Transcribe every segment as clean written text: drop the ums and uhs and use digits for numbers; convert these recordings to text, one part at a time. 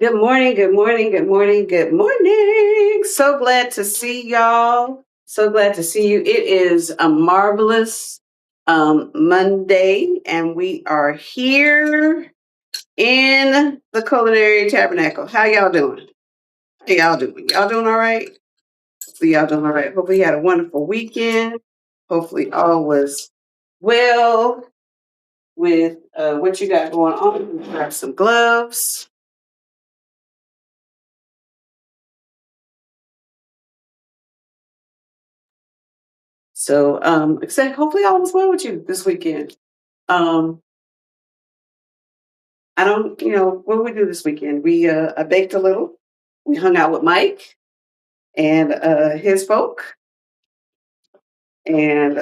Good morning, good morning, good morning, good morning. So glad to see y'all. So glad to see you. It is a marvelous Monday, and we are here in the Culinary Tabernacle. How y'all doing? How y'all doing? Y'all doing all right? Hopefully, y'all doing all right. Hopefully, you had a wonderful weekend. Hopefully, all was well with what you got going on. Grab some gloves. So, except hopefully all was well with you this weekend. Um, I don't, what did we do this weekend? I baked a little. We hung out with Mike and his folk, and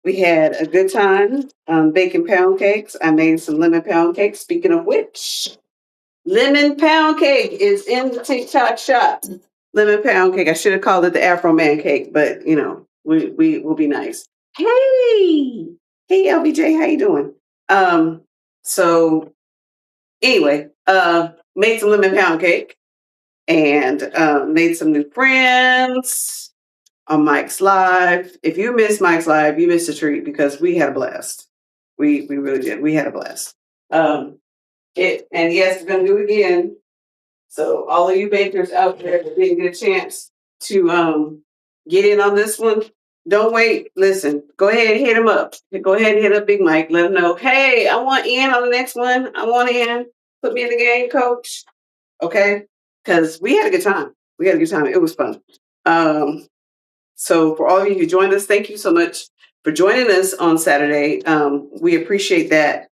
we had a good time baking pound cakes. I made some lemon pound cakes. Speaking of which, lemon pound cake is in the TikTok shop. Lemon pound cake. I should have called it the Afro Man cake, but we will be nice. Hey, hey, LBJ, how you doing? Um, so anyway, made some lemon pound cake and made some new friends on Mike's Live. If you missed Mike's Live, you missed a treat because we had a blast. We really did. We had a blast. Um, and yes, we're gonna do it again. So all of you bakers out there that didn't get a chance to get in on this one, don't wait. Listen, go ahead and hit him up. Go ahead and hit up Big Mike. Let him know, hey, I want in on the next one. I want in. Put me in the game, coach. Okay? Because we had a good time. We had a good time. It was fun. Um, so for all of you who joined us, thank you so much for joining us on Saturday. We appreciate that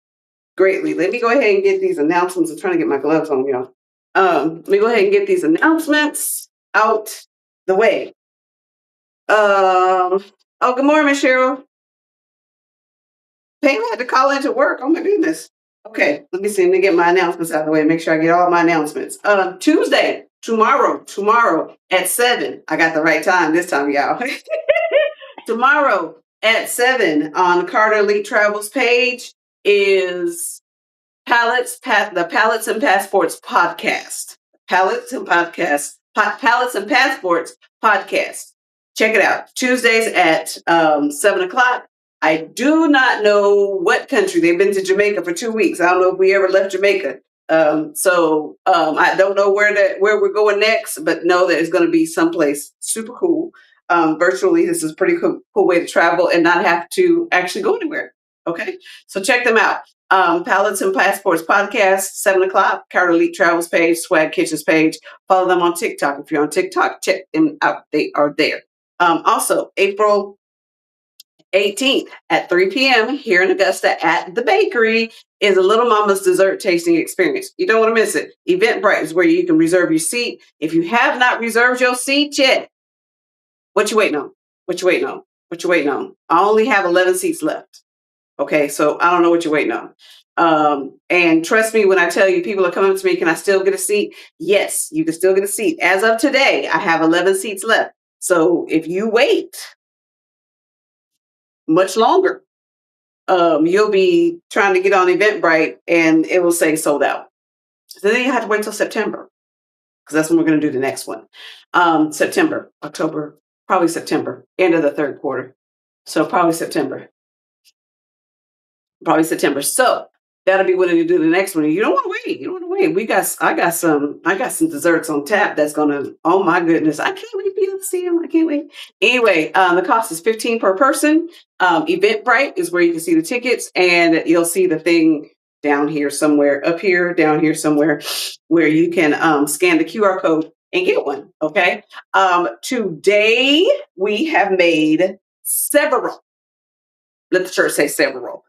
greatly. Let me go ahead and get these announcements. I'm trying to get my gloves on, y'all. Let me go ahead and get these announcements out the way. Good morning, Miss Cheryl. Pam had to call into work. Oh my goodness. Okay, let me see. Let me get my announcements out of the way. Make sure I get all my announcements. Tuesday, tomorrow at 7. I got the right time this time, y'all. Tomorrow at 7 on Carter Elite Travels page is the Pallets and Passports podcast. Pallets and Passports podcast. Check it out. Tuesdays at 7 o'clock. I do not know what country. They've been to Jamaica for 2 weeks. I don't know if we ever left Jamaica. I don't know where we're going next, but know that it's going to be someplace super cool. Virtually, this is a pretty cool way to travel and not have to actually go anywhere. Okay, so check them out. Palettes and Passports podcast, 7 o'clock, Carter Elite Travels page, Swag Kitchens page. Follow them on TikTok. If you're on TikTok, check them out. They are there. Also, April 18th at 3 p.m. here in Augusta at the bakery is a Little Mama's dessert tasting experience. You don't want to miss it. Eventbrite is where you can reserve your seat. If you have not reserved your seat yet, what you waiting on? What you waiting on? What you waiting on? I only have 11 seats left. Okay, so I don't know what you're waiting on. And trust me when I tell you, people are coming to me, can I still get a seat? Yes, you can still get a seat. As of today, I have 11 seats left. So if you wait much longer, you'll be trying to get on Eventbrite and it will say sold out. So then you have to wait till September because that's when we're going to do the next one. September, October, probably September, end of the third quarter. So probably September. So that'll be when you do the next one. You don't want to wait. You don't want to wait. I got some desserts on tap that's gonna, oh my goodness. I can't wait for you to see them. I can't wait. Anyway, the cost is $15 per person. Eventbrite is where you can see the tickets and you'll see the thing down here somewhere, up here, down here somewhere, where you can scan the QR code and get one. Okay. Today we have made several. Let the church say several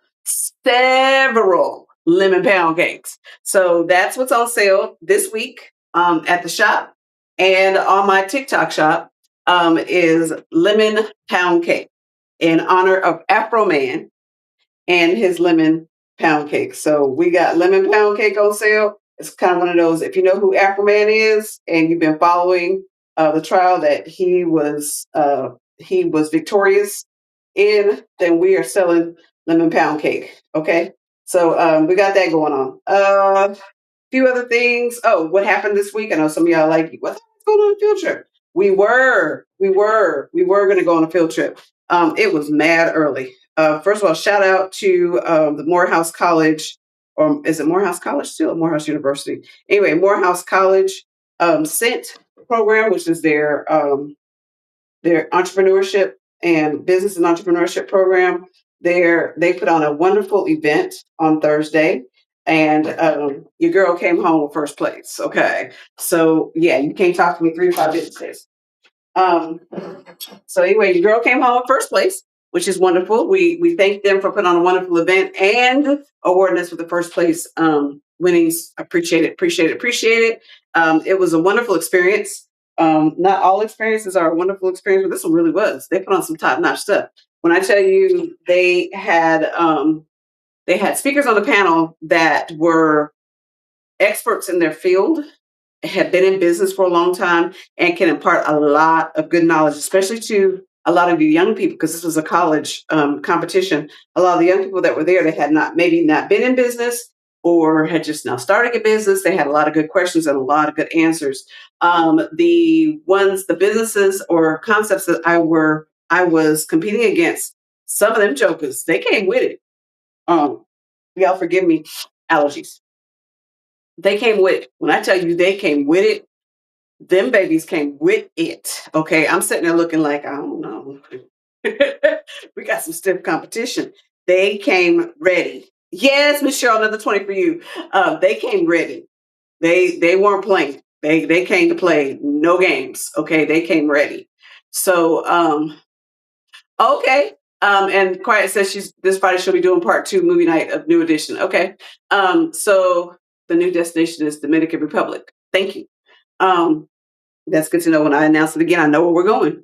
lemon pound cakes. So that's what's on sale this week at the shop. And on my TikTok shop is lemon pound cake in honor of Afro Man and his lemon pound cake. So we got lemon pound cake on sale. It's kind of one of those, if you know who Afro Man is and you've been following the trial that he was victorious in, then we are selling lemon pound cake. Okay. So we got that going on. few other things. Oh, what happened this week? I know some of y'all like, what's going on a field trip? We were going to go on a field trip. It was mad early. First of all, shout out to the Morehouse College, or is it Morehouse College still? Or Morehouse University. Anyway, Morehouse College SENT program, which is their entrepreneurship and business and entrepreneurship program. They put on a wonderful event on Thursday, and your girl came home with first place. Okay, so yeah, you can't talk to me 3 to 5 business days. Um, so anyway, your girl came home in first place, which is wonderful. We thank them for putting on a wonderful event and awarding us with the first place winnings. Appreciate it, appreciate it, appreciate it. It was a wonderful experience. Not all experiences are a wonderful experience, but this one really was. They put on some top notch stuff. When I tell you they had speakers on the panel that were experts in their field, have been in business for a long time, and can impart a lot of good knowledge, especially to a lot of you young people, because this was a college competition. A lot of the young people that were there, they had maybe not been in business or had just now starting a business. They had a lot of good questions and a lot of good answers. The businesses or concepts that I was competing against, some of them jokers, they came with it. Y'all forgive me, allergies. They came with it. When I tell you they came with it, them babies came with it. Okay, I'm sitting there looking like, I don't know. We got some stiff competition. They came ready. Yes, Miss Cheryl, another 20 for you. They came ready. They weren't playing. They came to play. No games. Okay, they came ready. So okay. And Quiet says this Friday she'll be doing part 2 movie night of New Edition. Okay. So the new destination is Dominican Republic. Thank you. That's good to know. When I announce it again, I know where we're going.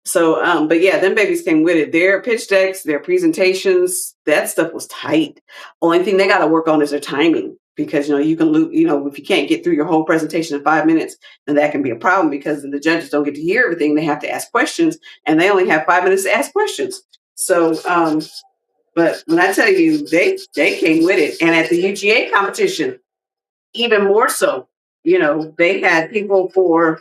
So, but yeah, them babies came with it. Their pitch decks, their presentations, that stuff was tight. Only thing they got to work on is their timing, because you can lose. If you can't get through your whole presentation in 5 minutes, then that can be a problem, because then the judges don't get to hear everything. They have to ask questions, and they only have 5 minutes to ask questions. So, but when I tell you, they came with it, and at the UGA competition, even more so. They had people from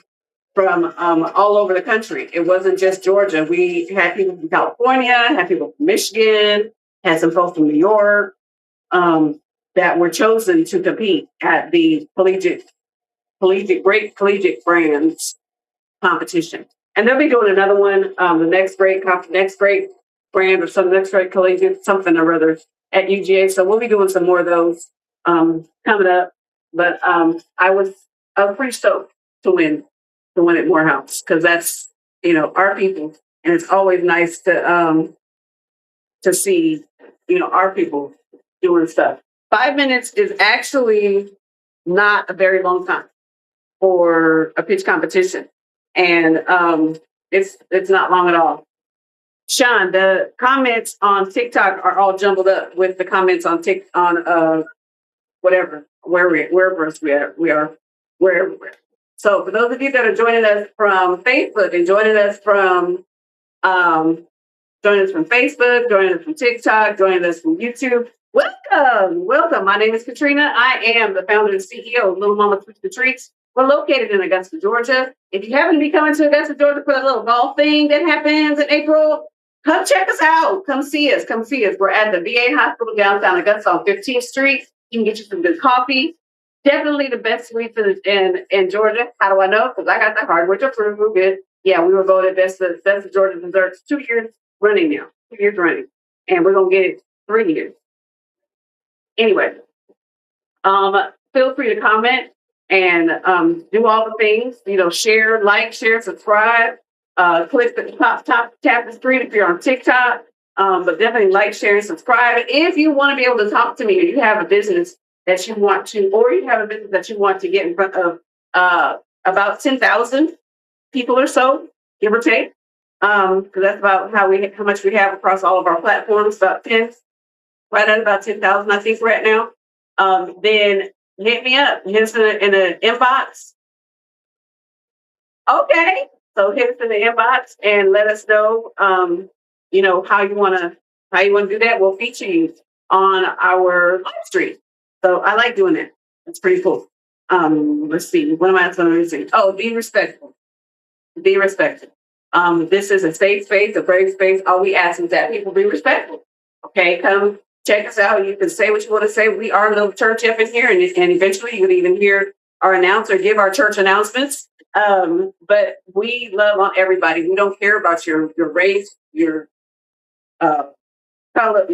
all over the country. It wasn't just Georgia. We had people from California, had people from Michigan, had some folks from New York that were chosen to compete at the great collegiate brands competition. And they'll be doing another one, the next great brand, or some next great collegiate something or other at UGA. So we'll be doing some more of those coming up. But I was pretty stoked to win at Morehouse, because that's our people, and it's always nice to see our people doing stuff. 5 minutes is actually not a very long time for a pitch competition, and it's not long at all. Sean, the comments on TikTok are all jumbled up with the comments on whatever, wherever else we are, wherever. So for those of you that are joining us from Facebook and joining us from Facebook, joining us from TikTok, joining us from YouTube, welcome. My name is Katrina. I am the founder and CEO of Little Mama Twisted Treats. We're located in Augusta, Georgia. If you happen to be coming to Augusta, Georgia for the little golf thing that happens in April, come check us out. Come see us. We're at the VA Hospital downtown Augusta on 15th Street. You can get you some good coffee. Definitely the best sweets in Georgia. How do I know? Because I got the hardware to prove we're good. Yeah, we were voted best of Georgia desserts 2 years running now. 2 years running. And we're going to get it 3 years. Anyway, feel free to comment and do all the things. Share, share, subscribe. Click the top, tap the screen if you're on TikTok. But definitely share, and subscribe. If you want to be able to talk to me, or you have a business that you want to, or you have a business that you want to get in front of about 10,000 people or so, give or take, because that's about how much we have across all of our platforms. About 10, right at about 10,000, I think we're at now. Then hit me up. Hit us in the inbox. Okay, so hit us in the inbox and let us know. How you want to do that. We'll feature you on our live stream. So I like doing that. That's pretty cool. Let's see. What am I going to say? Oh, be respectful. Be respectful. This is a safe space, a brave space. All we ask is that people be respectful. Okay, come check us out. You can say what you want to say. We are a little church up in here, and eventually you would even hear our announcer give our church announcements. But we love on everybody. We don't care about your race, uh, color,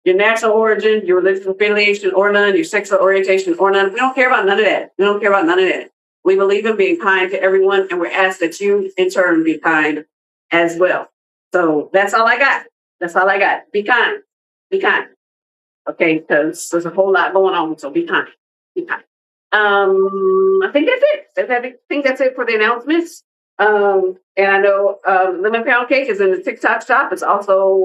your national origin, your religious affiliation or none, your sexual orientation or none. We don't care about none of that. We don't care about none of that. We believe in being kind to everyone, and we're asked that you, in turn, be kind as well. So that's all I got. That's all I got. Be kind. Be kind. Okay, because there's a whole lot going on. So be kind. Be kind. I think that's it. I think that's it for the announcements. And I know lemon pound cake is in the TikTok shop. It's also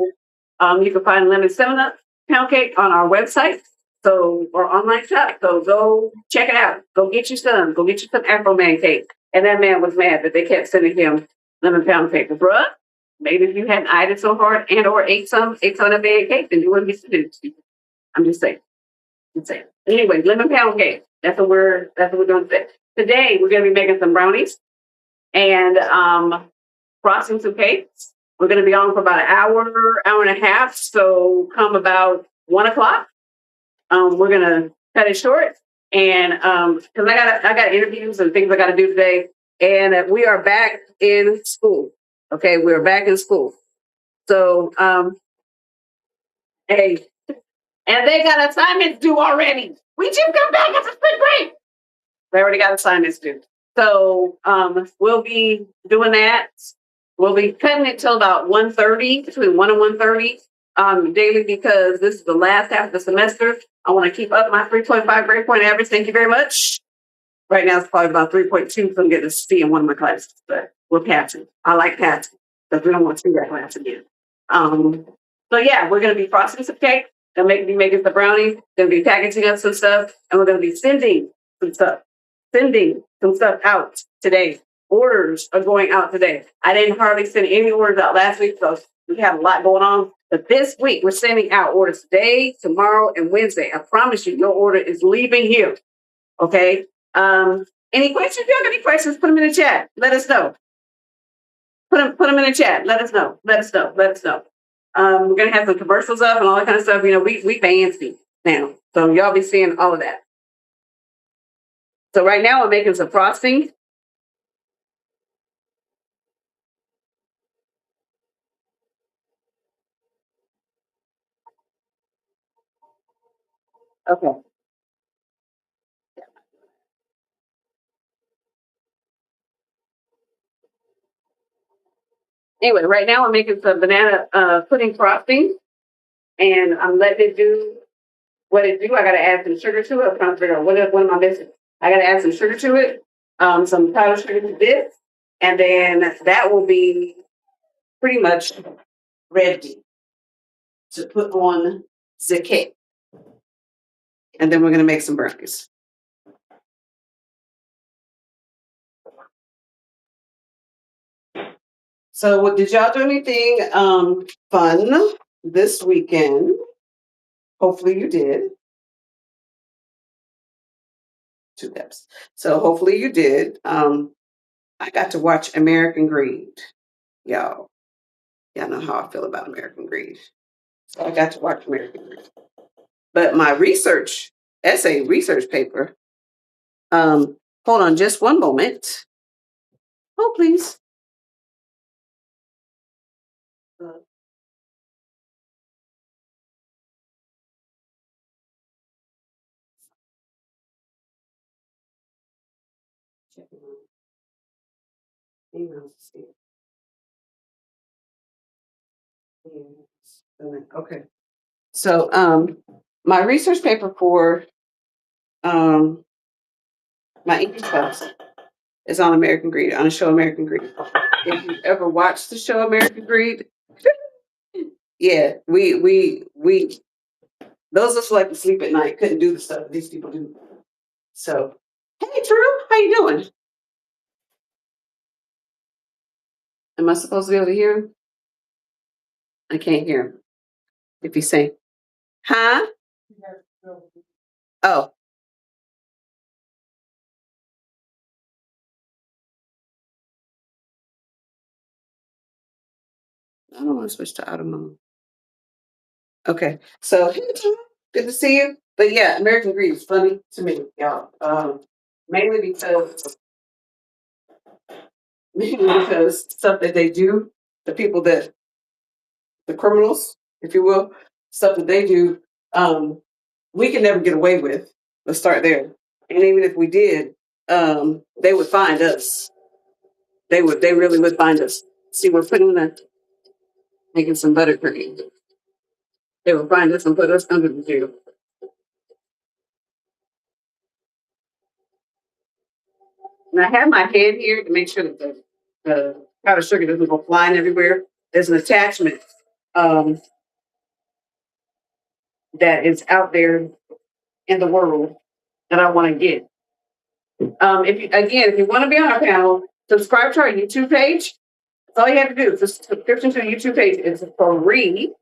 you can find lemon 7-Up pound cake on our website. So or online shop. So go check it out. Go get you some. Go get you some Afro Man cake. And that man was mad that they kept sending him lemon pound cake. Bruh, maybe if you hadn't eyed it so hard and or ate some of that cake, then you wouldn't be sending it to you. I'm just saying. Anyway, lemon pound cake. That's what we're doing today. Today we're gonna be making some brownies and frosting some cakes. We're gonna be on for about an hour and a half. So come about 1 o'clock. We're gonna cut it short. And because I got interviews and things I gotta do today. And we are back in school. Okay, we're back in school. So hey, and they got assignments due already. We just come back after spring break. They already got assignments due. So we'll be doing that. We'll be cutting it till about 1:30, between 1 and 1:30 daily, because this is the last half of the semester. I want to keep up my 3.5 grade point average. Thank you very much. Right now it's probably about 3.2, so I'm getting a C in one of my classes, but we're passing. I like passing because we don't want to see that class again. So yeah, we're going to be frosting some cake. Gonna be making some brownies. Gonna be packaging up some stuff, and we're gonna be sending some stuff out today. Orders are going out today. I didn't hardly send any orders out last week, so we have a lot going on. But this week we're sending out orders today, tomorrow, and Wednesday. I promise you, your order is leaving here. Okay. Any questions? If you have any questions, put them in the chat. Let us know. Put them in the chat. Let us know. Let us know. Let us know. We're gonna have some commercials up and all that kind of stuff. You know, we fancy now, so y'all be seeing all of that. So right now I'm making some frosting. Okay. Anyway, right now I'm making some banana pudding frosting, and I'm letting it do what it do. I got to add some sugar to it. I'm trying to figure out what am I missing. I got to add some sugar to it, some powdered sugar to this, and then that will be pretty much ready to put on the cake. And then we're going to make some brownies. So, what did y'all do anything fun this weekend? Hopefully, you did. 2 cups. So, hopefully, you did. I got to watch American Greed, y'all. Y'all know how I feel about American Greed. So, I got to watch American Greed. But my essay research paper. Hold on, just one moment. Oh, please. Okay. So my research paper for um my English class is on American Greed, on the show American Greed. If you ever watched the show American Greed, yeah, we those of us who like to sleep at night couldn't do the stuff these people do. So, hey Drew, how you doing? Am I supposed to be able to hear him? I can't hear him. If he's saying, huh? Oh, I don't want to switch to auto mode. Okay, so hey, Tom, good to see you. But yeah, American Greed is funny to me, y'all. Mainly because stuff that they do, the people that the criminals, if you will, stuff that they do, um, we can never get away with. Let's start there. And even if we did, they would find us. They really would find us. See, we're putting the making some buttercream. They would find us and put us under the jail. And I have my hand here to make sure that the powdered sugar doesn't go flying everywhere. There's an attachment um, that is out there in the world that I want to get. If you want to be on our panel, subscribe to our YouTube page. That's all you have to do. The subscription to the YouTube page is free,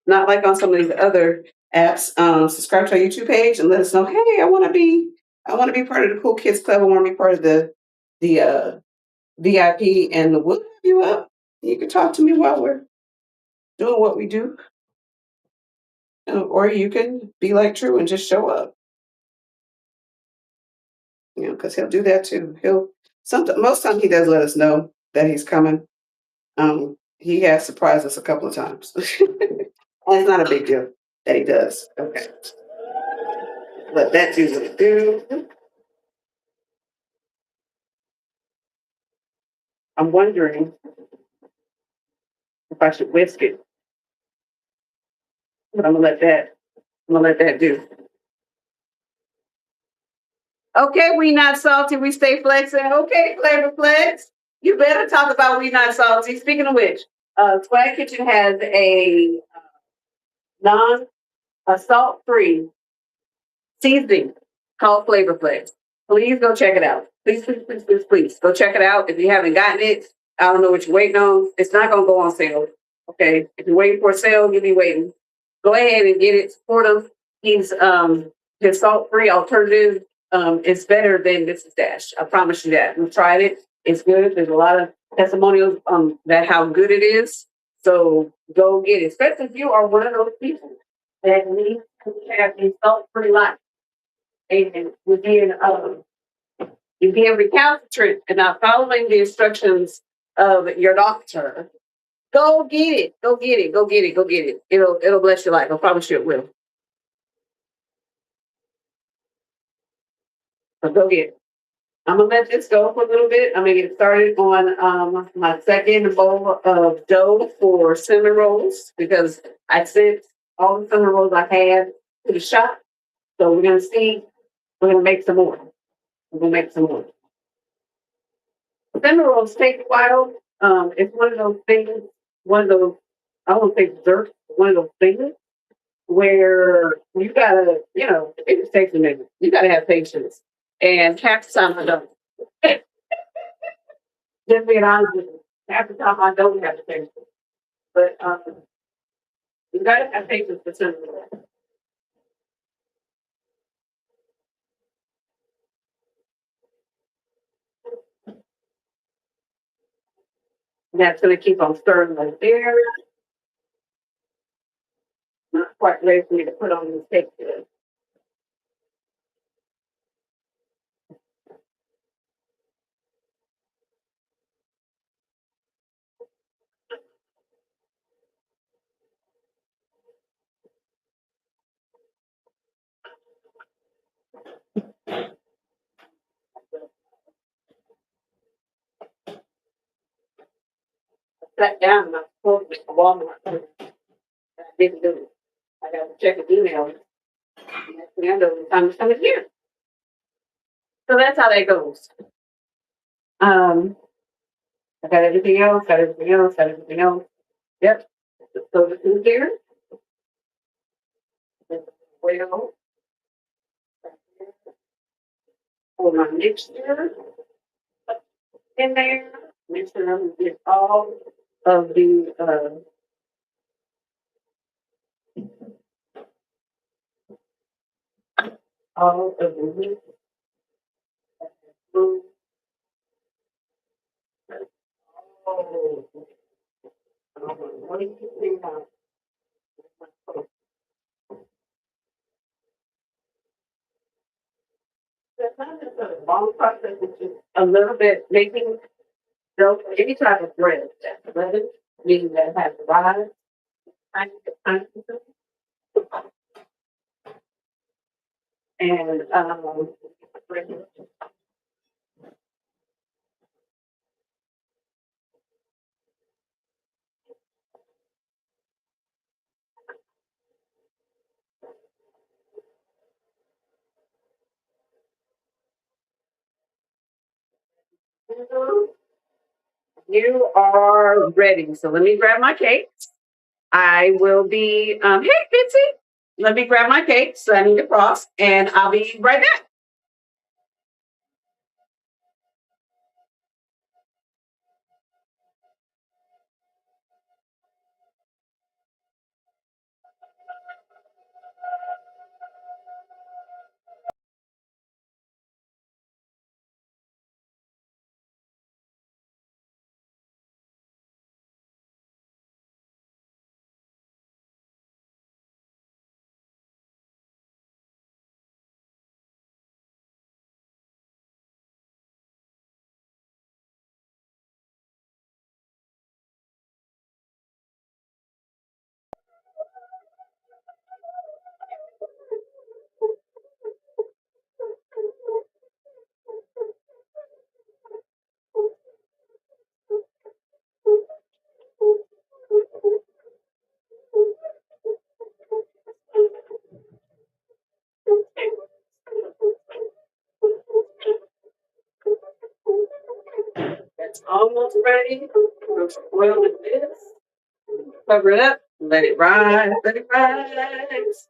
not like on some of these other apps. Subscribe to our YouTube page and let us know. Hey, I want to be part of the Cool Kids Club. I want to be part of the VIP, and we'll have you up. You can talk to me while we're doing what we do, or you can be like True and just show up. Because he'll do that too. Most times he does let us know that he's coming. He has surprised us a couple of times. And it's not a big deal that he does. Okay. Let that do what it do. I'm wondering if I should whisk it. But I'm gonna let that do. Okay, we not salty, we stay flexing. Okay, Flavor Flex. You better talk about we not salty. Speaking of which, Swag Kitchen has a non salt free seasoning called Flavor Flex. Please go check it out. Please go check it out. If you haven't gotten it, I don't know what you're waiting on. It's not gonna go on sale. Okay. If you're waiting for a sale, you'll be waiting. Go ahead and get it. Support him. He's his salt free alternative is better than Mrs. Dash. I promise you that. We've tried it. It's good. There's a lot of testimonials that how good it is. So go get it. Especially if you are one of those people that needs to have a salt free life. And you're being recalcitrant and not following the instructions of your doctor. Go get it. Go get it. Go get it. Go get it. It'll bless your life. I promise you it will. So go get it. I'm gonna let this go for a little bit. I'm gonna get started on my second bowl of dough for cinnamon rolls because I sent all the cinnamon rolls I had to the shop. So we're gonna see. We're gonna make some more. We're gonna make some more. Cinnamon rolls take a while. It's one of those things. One of those. I won't say desserts. One of those things where you gotta, it just takes a minute. You gotta have patience. And half the time I don't. Just being honest with you, half the time I don't have the patience. But you gotta have patience for cinnamon rolls. And that's gonna keep on stirring right there. Not quite ready for me to put on this cake today. Sat down and I was supposed to Walmart. I didn't do it. I got to check an email. And that's the end of the time it's coming here. So that's how that goes. Um, I got everything else, got everything else, got everything else. Yep. So this is here. Well, for my mixture in there. Make sure I'm gonna get all of the mix. Oh, long process is just a little bit making dough for any type of bread that's leavened, meaning that it has rise, kind of, and you are ready. So let me grab my cakes. I will be, hey, Bitsy, let me grab my cakes. So I need to frost, and I'll be right back. That's almost ready. Oil with this. Cover it up. Let it rise. Let it rise.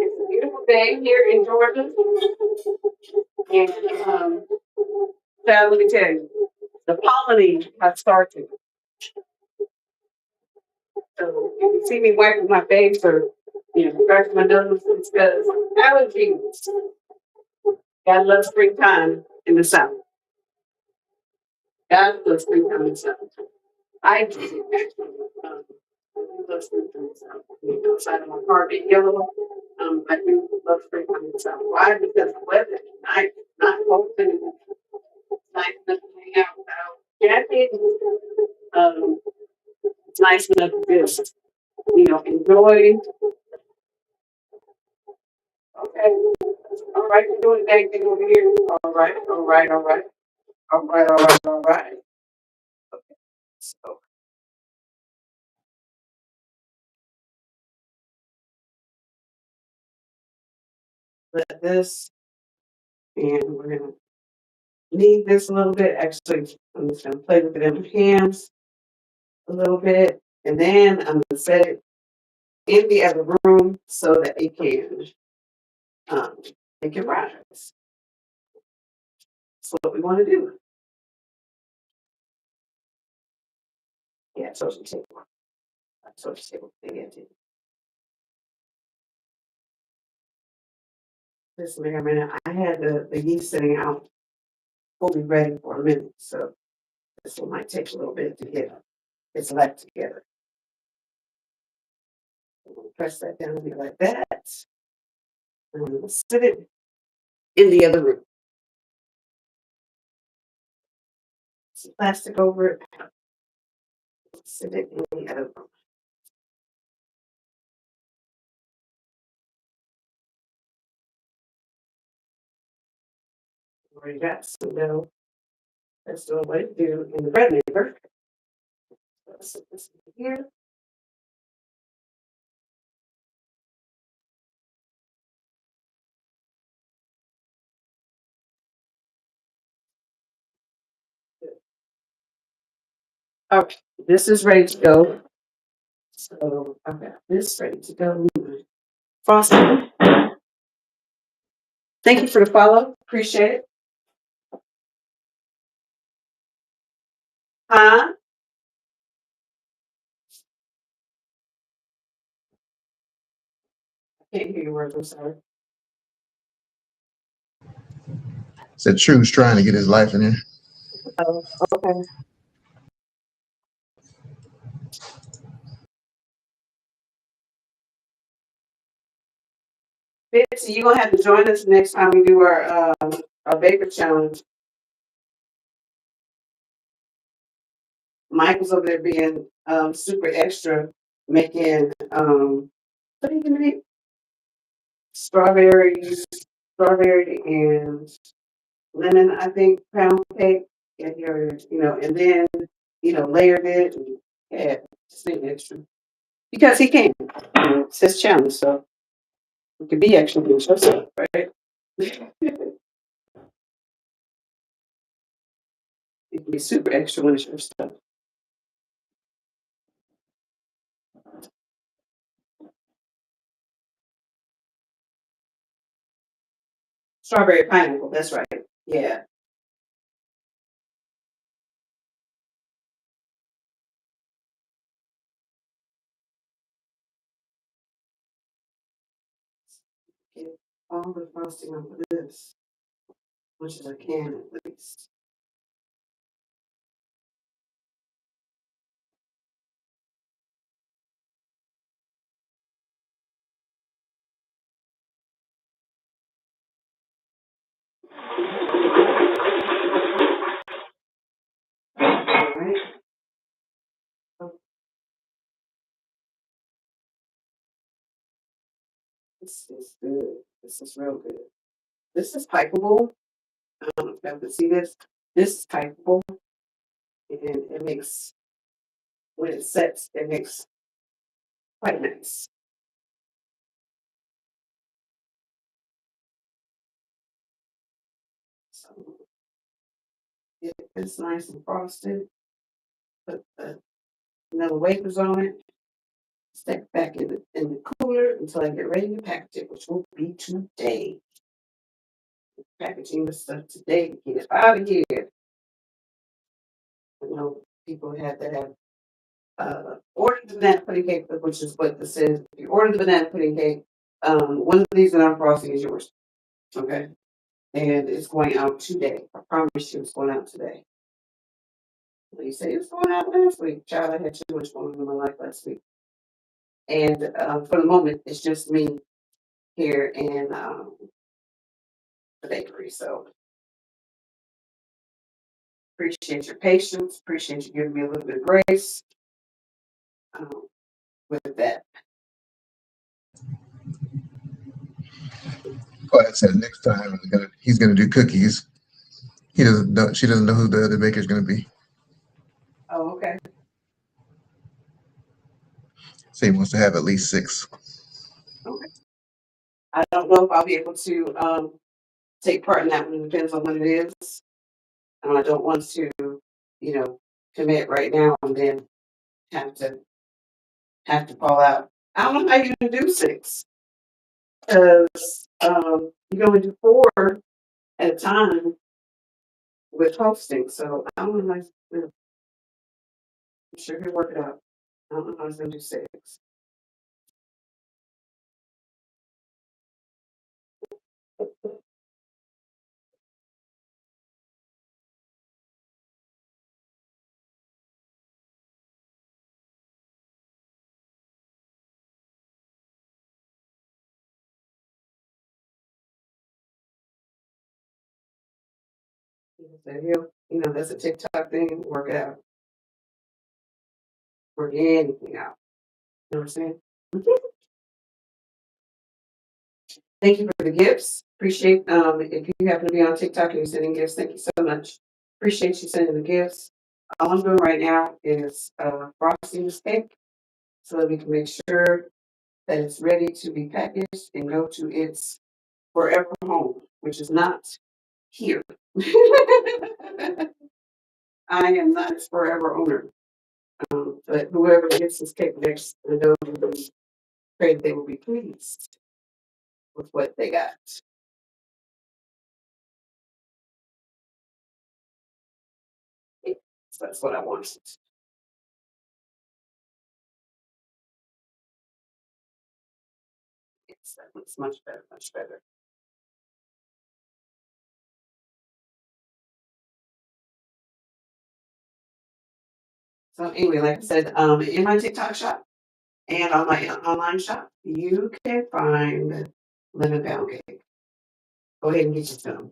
It's a beautiful day here in Georgia. And let me tell you, the pollinating has started. So if you see me wiping my face or scratching my nose, it's because allergies. God loves springtime in the South. God loves springtime in the South. I do actually. I do love springtime in the South. Outside of my car being yellow, I do love springtime in the South. Why? Because the weather is nice, not cold, and it's nice enough to hang out without jacket. Um, it's nice enough to just, enjoy. Okay. All right, you're doing that thing over here. All right, all right, all right. All right, all right, all right. So let this, and we're gonna knead this a little bit. Actually, I'm just gonna play with it in my hands a little bit, and then I'm gonna set it in the other room so that um, it can rise. That's what we want to do. Yeah, social table. Social table thing. Just a minute. I had the yeast sitting out fully ready for a minute, so this one might take a little bit to get its life together. Press that down like that. And we'll sit it in the other room. Some plastic over it. Sit it in the other room. Already got some dough. Let's do what it do in the bread maker. Let's sit this here. Okay, this is ready to go. So I've got this ready to go. Frosting. Thank you for the follow. Appreciate it. Huh? Can't hear your words. I'm sorry. Said True's trying to get his life in here. Oh, okay. Bitsy, you're gonna have to join us next time we do our baker challenge. Mike was over there being super extra, making what do you make? Strawberries, strawberry and lemon, I think, pound cake. And and then layered it and yeah, just being extra because he can. It's his challenge, so it could be extra with yourself, right? It can be super extra when it's your stuff. Strawberry pineapple, that's right. Yeah. Get all the frosting off of this, much as I can at least. All right. Oh, this is good. This is real good. This is pipeable. I don't know if you have to see this. This is pipeable, and it makes when it sets, it makes quite nice. So it's nice and frosted. Put the vanilla wafers on it. Stick back in the cooler until I get ready to package it, which will be today. Packaging the stuff today to get it out of here. I know people have ordered the banana pudding cake, which is what this is. If you order the banana pudding cake, one of these banana frosting is yours. Okay. And it's going out today. I promise you it's going out today. You say it's going out last week. Child, I had too much going on in my life last week. And for the moment, it's just me here in the bakery. So appreciate your patience. Appreciate you giving me a little bit of grace um, with that. Claude said next time he's gonna do cookies. He doesn't know. She doesn't know who the other baker's gonna be. Oh, okay. So he wants to have at least 6. Okay. I don't know if I'll be able to take part in that one. It depends on what it is. I don't want to, commit right now and then have to fall out. I don't know how you can do 6 because you can only do 4 at a time with hosting. So I don't know how I'm sure he'll work it out. I don't know how he's gonna do 6. So he'll, that's a TikTok thing. Work it out. Work anything out. You know what I'm saying? Thank you for the gifts. Appreciate if you happen to be on TikTok and you're sending gifts, thank you so much. Appreciate you sending the gifts. All I'm doing right now is frosting this cake so that we can make sure that it's ready to be packaged and go to its forever home, which is not here. I am not its forever owner. But whoever gets this cake next, I know pray that they will be pleased with what they got. So that's what I wanted. Yes, that looks much better, much better. So anyway, like I said, in my TikTok shop and on my online shop, you can find lemon pound cake. Go ahead and get you some.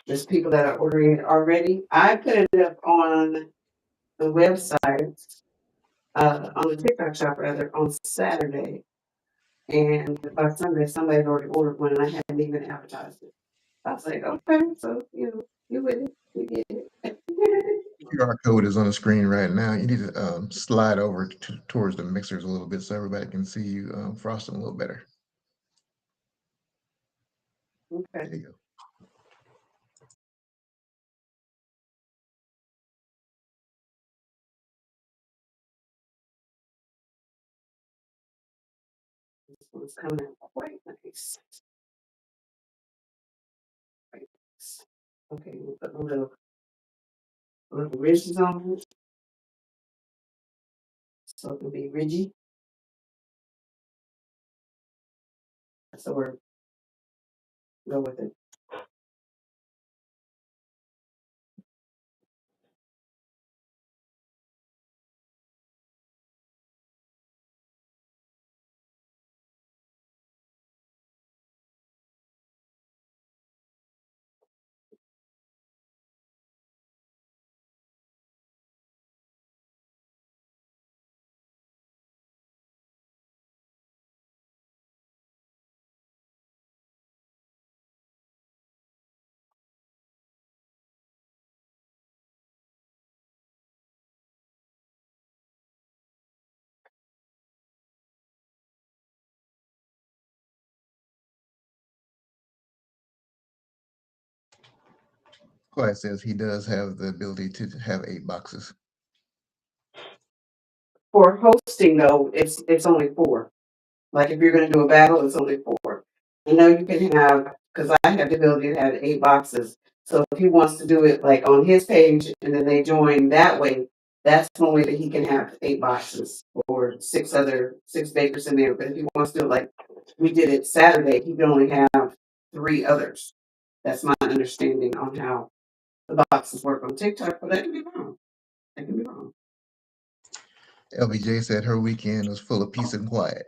There's people that are ordering it already. I put it up on the website, on the TikTok shop rather, on Saturday. And by Sunday, somebody had already ordered one and I hadn't even advertised it. I was like, okay, so you with it, you get it. QR code is on the screen right now. You need to slide over towards the mixers a little bit so everybody can see you frosting a little better. Okay. There you go. This one's coming out quite nice. Quite nice. Okay, we'll put a little ridges on it so it'll be ridgy. That's the word. Go with it. Clyde says he does have the ability to have 8 boxes. For hosting though, it's only 4. Like if you're gonna do a battle, it's only 4. I know you can have because I have the ability to have 8 boxes. So if he wants to do it like on his page and then they join that way, that's one way that he can have 8 boxes or 6 bakers in there. But if he wants to do it like we did it Saturday, he can only have 3 others. That's my understanding on how the boxes work on TikTok, but that can be wrong. That can be wrong. LBJ said her weekend was full of peace and quiet.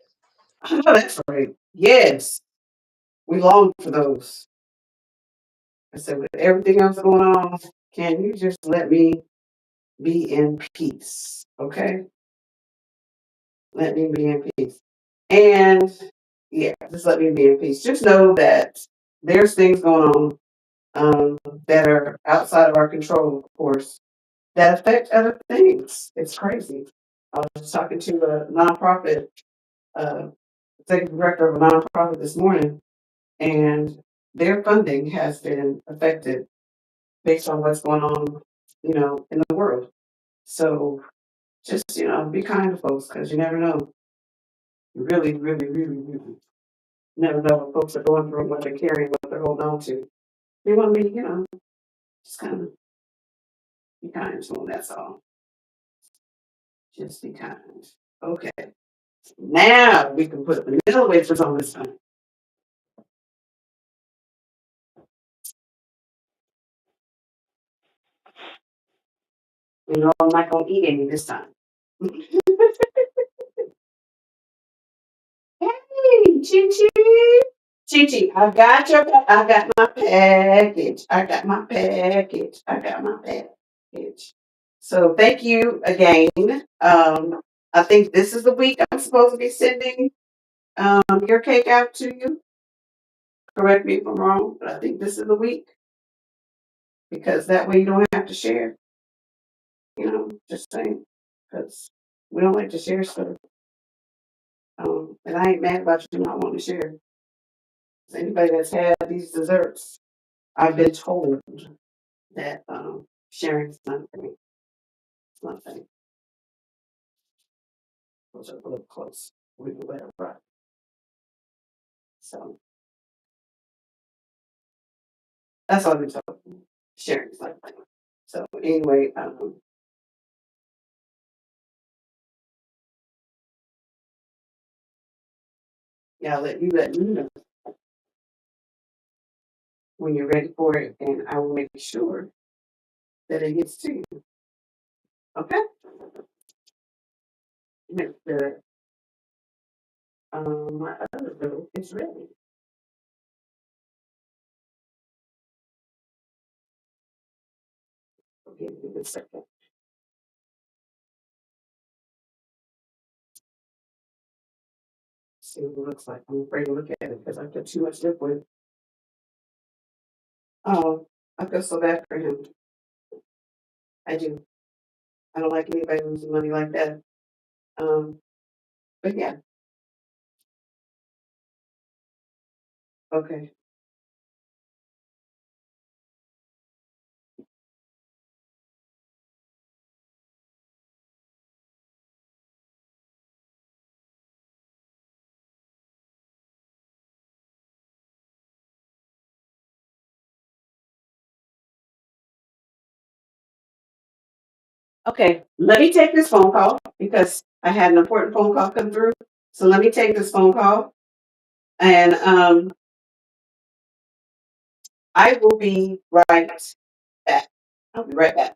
I know that's right. Yes, we long for those. I said, with everything else going on, can you just let me be in peace? Okay? Let me be in peace. And yeah, just let me be in peace. Just know that there's things going on that are outside of our control, of course, that affect other things. It's crazy. I was just talking to a nonprofit, uh, executive director of a nonprofit this morning, and their funding has been affected based on what's going on, in the world. So just, be kind to folks because you never know. You really, really, really, really never know what folks are going through, what they're carrying, what they're holding on to. They want to be, just kind of be kind to them. That's all. Just be kind. Okay. Now we can put the middle wafers on this one. I'm not going to eat any this time. Hey, Chi Chi. Chi Chi, I got my package. I got my package. I got my package. So thank you again. I think this is the week I'm supposed to be sending your cake out to you. Correct me if I'm wrong, but I think this is the week because that way you don't have to share. Just saying because we don't like to share stuff. And I ain't mad about you not wanting to share. Anybody that's had these desserts, I've been told that sharing is not for me. It's not a thing. Those are a little close. We will let it run. So that's all I've been told. Sharing is not a thing. So anyway, Yeah, let me know when you're ready for it, and I will make sure that it gets to you. Okay? Make sure my other dough is ready. Okay, give me a second. See what it looks like. I'm afraid to look at it because I put too much liquid. Oh, I feel so bad for him. I do. I don't like anybody losing money like that. Um, but yeah, okay. Okay, let me take this phone call because I had an important phone call come through. So let me take this phone call and I will be right back. I'll be right back.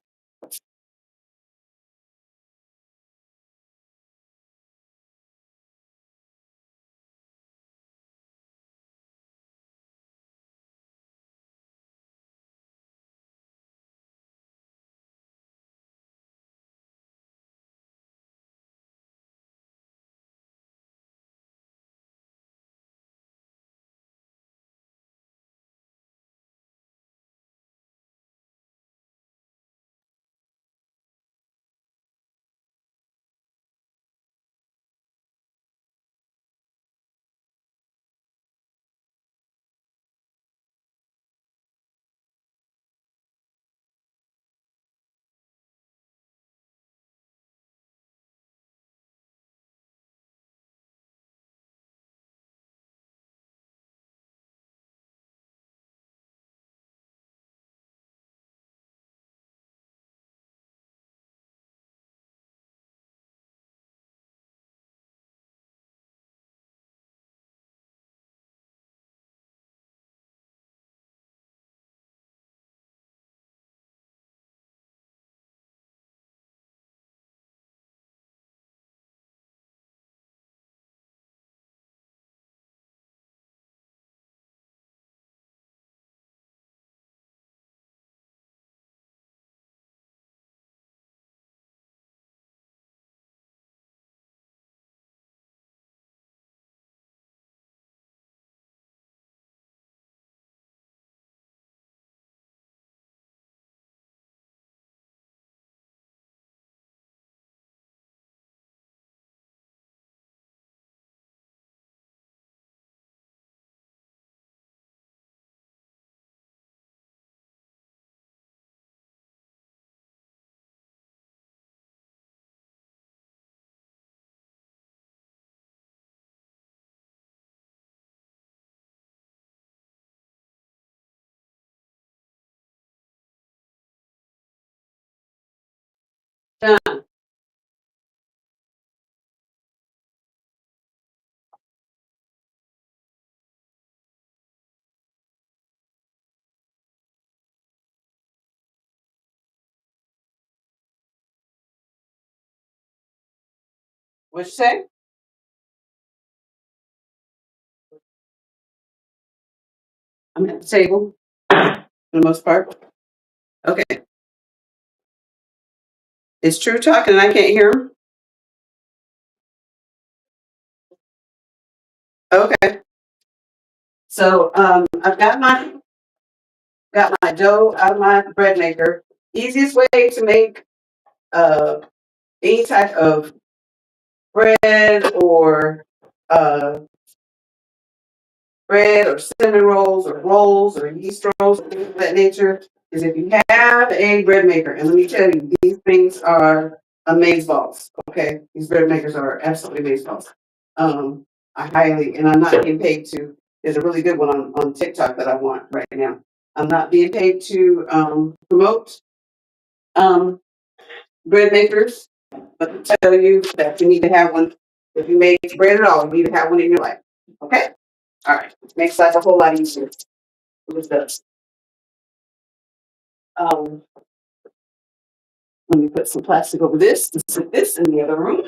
Done. What you say? I'm at the table for the most part. Okay. It's true talking and I can't hear him. Okay. So I've got my dough out of my bread maker. Easiest way to make uh, any type of bread or uh, bread or cinnamon rolls or yeast rolls, things of that nature, is if you have a bread maker. And let me tell you, these things are amaze balls. Okay, these bread makers are absolutely amaze balls. I highly, and I'm not getting paid to. There's a really good one on TikTok that I want right now. I'm not being paid to promote um, bread makers, but to tell you that you need to have one. If you make bread at all, you need to have one in your life. Okay? All right. Makes life a whole lot easier. It does. Let me put some plastic over this and sit this in the other room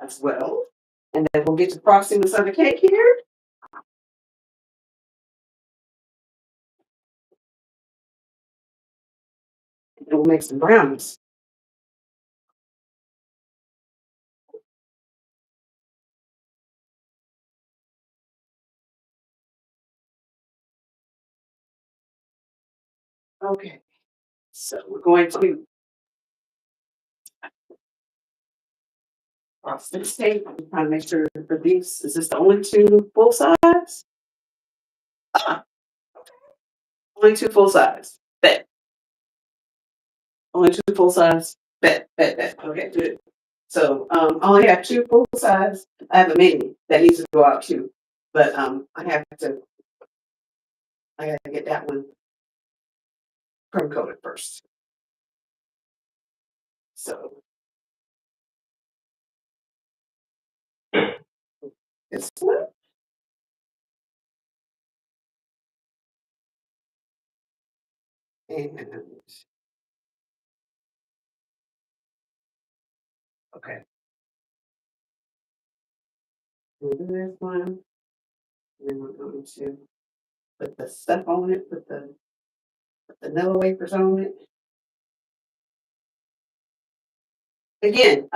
as well. And then we'll get to frosting this other cake here. And we'll make some brownies. Okay. So we're going to frost this cake. I'm trying to make sure for these, is this the only two full size? Ah, only two full size. Bet. Only two full size. Bet. Okay, good. So I only have two full size. I have a mini that needs to go out too. But I have to get that one crumb coated first. So this one. And okay. We'll do this one. And then we're going to put the stuff on it, put the vanilla wafers on it. Again,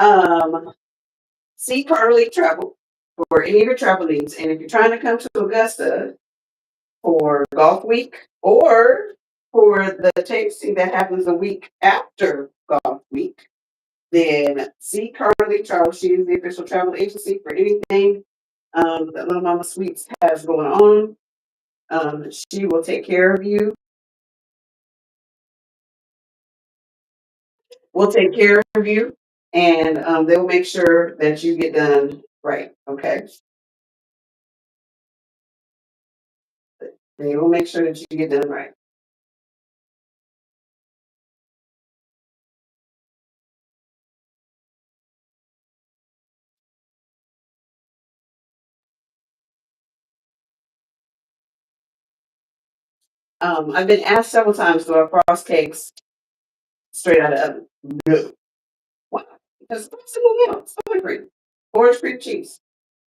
see Carly Travel for any of your travel needs. And if you're trying to come to Augusta for Golf Week or for the tasting that happens a week after Golf Week, then see Carly Travel. She is the official travel agency for anything that Little Mama Sweets has going on. She will take care of you. We'll take care of you, and they'll make sure that you get done right. Okay, they will make sure that you get done right. I've been asked several times, do I frost cakes straight out of the oven? No. Why? Because frosting will melt. Sour cream, orange cream cheese,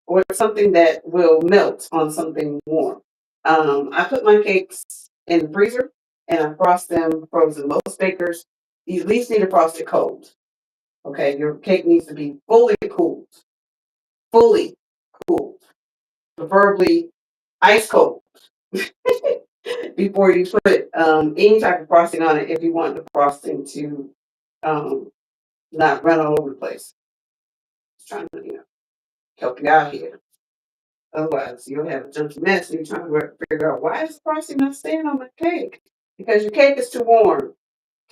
or something that will melt on something warm. I put my cakes in the freezer and I frost them frozen. Most bakers, you at least need to frost it cold. Okay, your cake needs to be fully cooled, preferably ice cold before you put any type of frosting on it if you want the frosting to um, not run all over the place. Just trying to help you out here. Otherwise, you'll have a junky mess and you're trying to figure out why is the frosting not staying on my cake? Because your cake is too warm.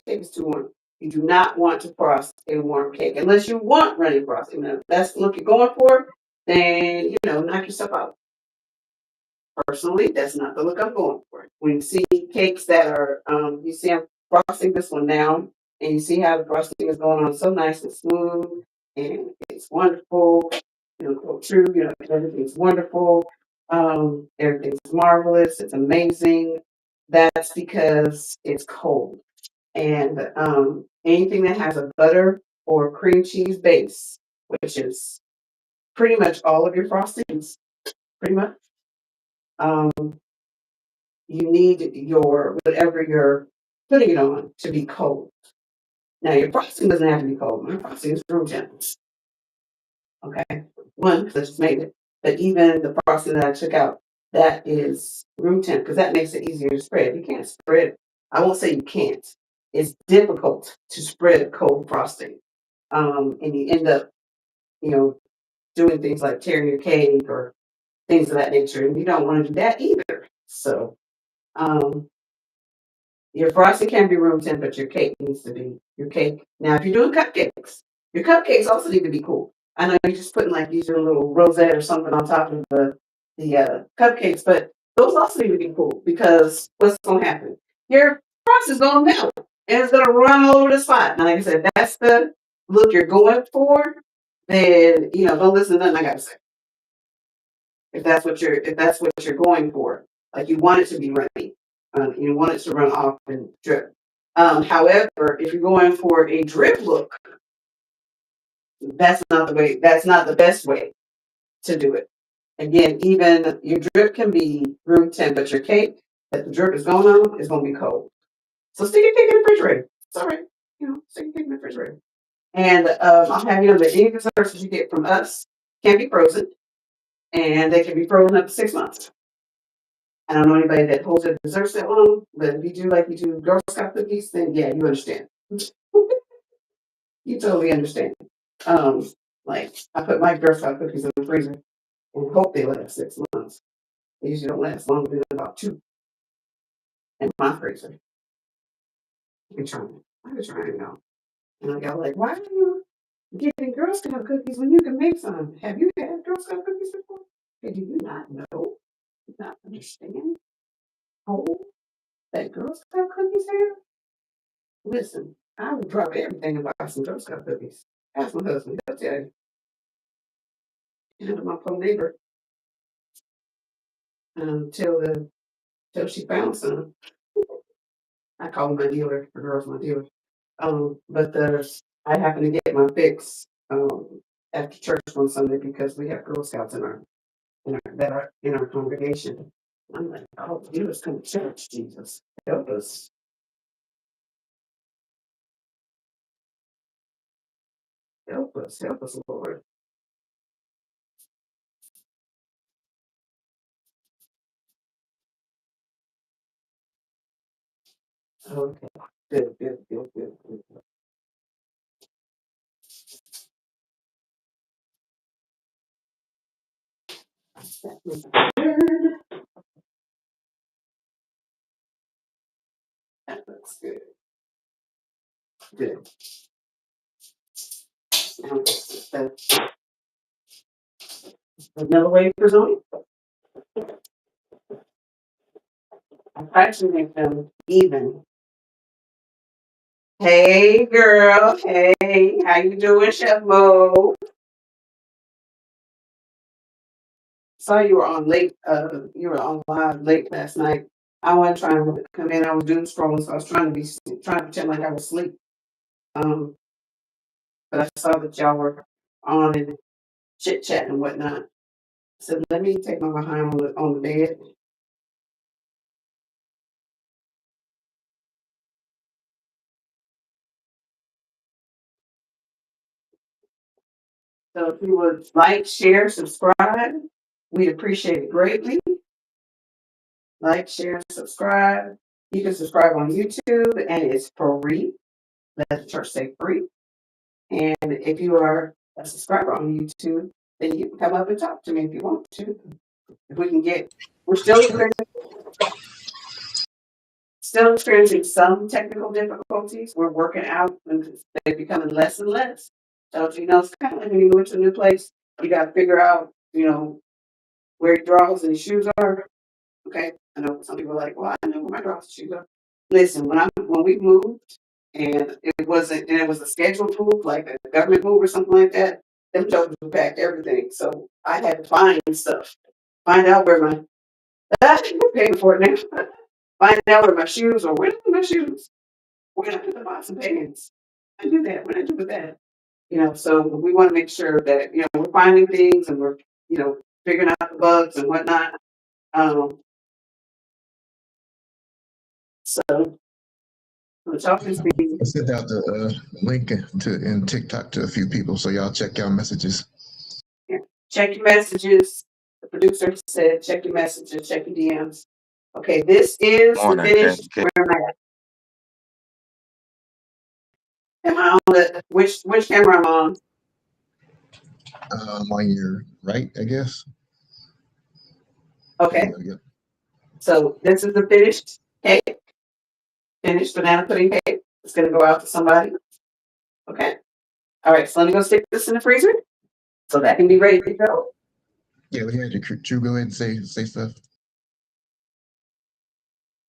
Cake is too warm. You do not want to frost a warm cake unless you want runny frosting. Now, if that's the look you're going for, then knock yourself out. Personally, that's not the look I'm going for. When you see cakes that are, you see I'm frosting this one down, and you see how the frosting is going on so nice and smooth, and it's wonderful. True, everything's wonderful. Everything's marvelous. It's amazing. That's because it's cold. And anything that has a butter or cream cheese base, which is pretty much all of your frostings, pretty much. Um, you need your whatever you're putting it on to be cold. Now your frosting doesn't have to be cold. My frosting is room temp. Okay, one because I just made it, but even the frosting that I took out, that is room temp because that makes it easier to spread. You can't spread. I won't say you can't. It's difficult to spread cold frosting, and you end up, you know, doing things like tearing your cake or things of that nature, and you don't want to do that either. So, um, your frosting can be room temp, but your cake needs to be your cake. Now, if you're doing cupcakes, your cupcakes also need to be cool. I know you're just putting like these little rosette or something on top of the cupcakes, but those also need to be cool because what's going to happen? Your frosting is going to melt and it's going to run all over the spot. Now, like I said, that's the look you're going for. Then don't listen to nothing I got to say. if that's what you're going for. Like you want it to be runny, you want it to run off and drip. However, if you're going for a drip look, that's not the way. That's not the best way to do it. Again, even your drip can be room temp, but your cake that the drip is going on is going to be cold. So stick your cake in the refrigerator. It's all right. Stick your cake in the refrigerator. And I'll have you know that any desserts that you get from us can be frozen, and they can be frozen up to 6 months. I don't know anybody that holds their desserts that long, but if you do like you do Girl Scout cookies, then yeah, you understand. You totally understand. Um, like I put my Girl Scout cookies in the freezer and hope they last 6 months. They usually don't last longer than about 2 in my freezer. I've been trying now. And I got like, why are you getting Girl Scout cookies when you can make some? Have you had Girl Scout cookies before? And do you not know? Do you not understand? Oh, that Girl Scout cookies have? Listen, I would drop everything and buy some Girl Scout cookies. Ask my husband, he'll tell you. And my poor neighbor, till she found some. I call him my dealer. The girl's my dealer. But I happened to get my fix after church one Sunday because we have Girl Scouts that are in our congregation. I'm like, oh, you just come to church, Jesus. Help us. Help us. Help us, Lord. Okay. Good, good, good, good, good. That looks good. That looks good. Good. Now, the vanilla wafers on it. I actually make them even. Hey, girl. Hey, how you doing, Chef Mo? Saw you were on late. You were on live late last night. I wasn't trying to come in. I was doing scrolling, so I was trying to pretend like I was asleep. Um, but I saw that y'all were on and chit chat and whatnot. I said, let me take my behind on the bed. So if you would like, share, subscribe, we'd appreciate it greatly. Like, share, subscribe. You can subscribe on YouTube, and it's free. Let the church say free. And if you are a subscriber on YouTube, then you can come up and talk to me if you want to. If we can we're still experiencing some technical difficulties. We're working out, and they're becoming less and less. So, it's kind of like when you go to a new place, you got to figure out, where your drawers and your shoes are. Okay, I know some people are like, well, I know where my drawers and shoes are. Listen, when we moved, and it was a scheduled move, like a government move or something like that. Them jokers packed everything, so I had to find stuff, find out where my I'm paying for it now. Find out where my shoes are. Where are my shoes? Where did I put the pots and pans? I do that. What I do with that? So we want to make sure that we're finding things and we're figuring out the bugs and whatnot. Um, so the talking speed. I sent out the link in TikTok to a few people, so y'all check y'all messages. Yeah. Check your messages. The producer said, check your messages, check your DMs. Okay, this is the finished. Where am I at? Am I on which camera I'm on? On your right, I guess. Okay. Yep. So this is the finished cake. Finished banana pudding cake. It's gonna go out to somebody. Okay. All right. So let me go stick this in the freezer so that can be ready to go. Yeah, we had your crew go ahead and say stuff.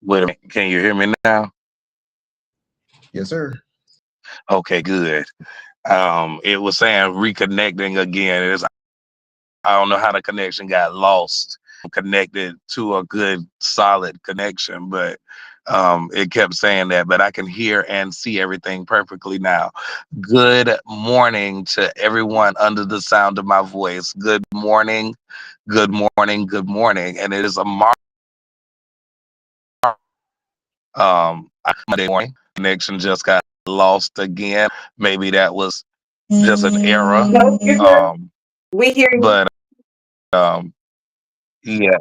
Wait a minute. Can you hear me now? Yes, sir. Okay, good. It was saying reconnecting again. It's I don't know how the connection got lost. Connected to a good solid connection, but it kept saying that. But I can hear and see everything perfectly now. Good morning to everyone under the sound of my voice. Good morning, good morning, good morning. And it is a Monday morning. Connection just got lost again. Maybe that was just an error. No, you're good. We hear you. But yeah.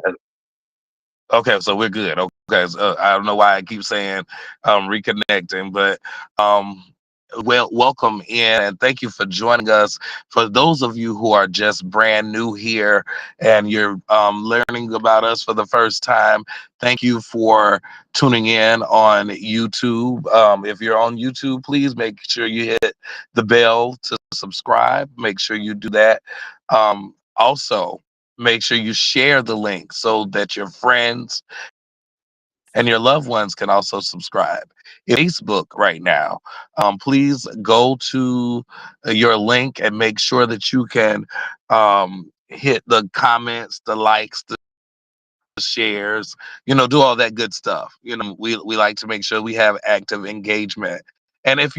Okay, so we're good. Okay, so I don't know why I keep saying reconnecting, but um, welcome in and thank you for joining us. For those of you who are just brand new here and you're learning about us for the first time, thank you for tuning in on YouTube. If you're on YouTube, please make sure you hit the bell to subscribe. Make sure you do that. Also, make sure you share the link so that your friends and your loved ones can also subscribe. Facebook right now. Please go to your link and make sure that you can hit the comments, the likes, the shares, do all that good stuff. We like to make sure we have active engagement. And um, if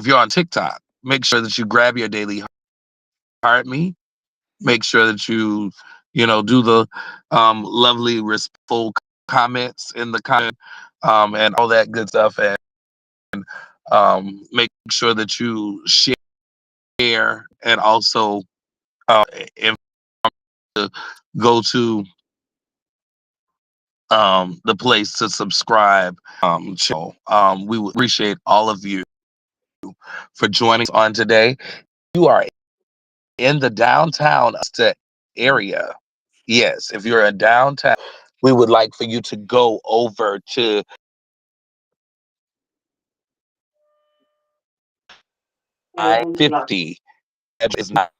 you're on TikTok, make sure that you grab your daily heart me. Make sure that you do the lovely respectful comments in the comment and all that good stuff, and make sure that you share and also if to go to the place to subscribe channel. We would appreciate all of you for joining us on today. You are in the downtown area. Yes, if you're in downtown, we would like for you to go over to I-50. It's not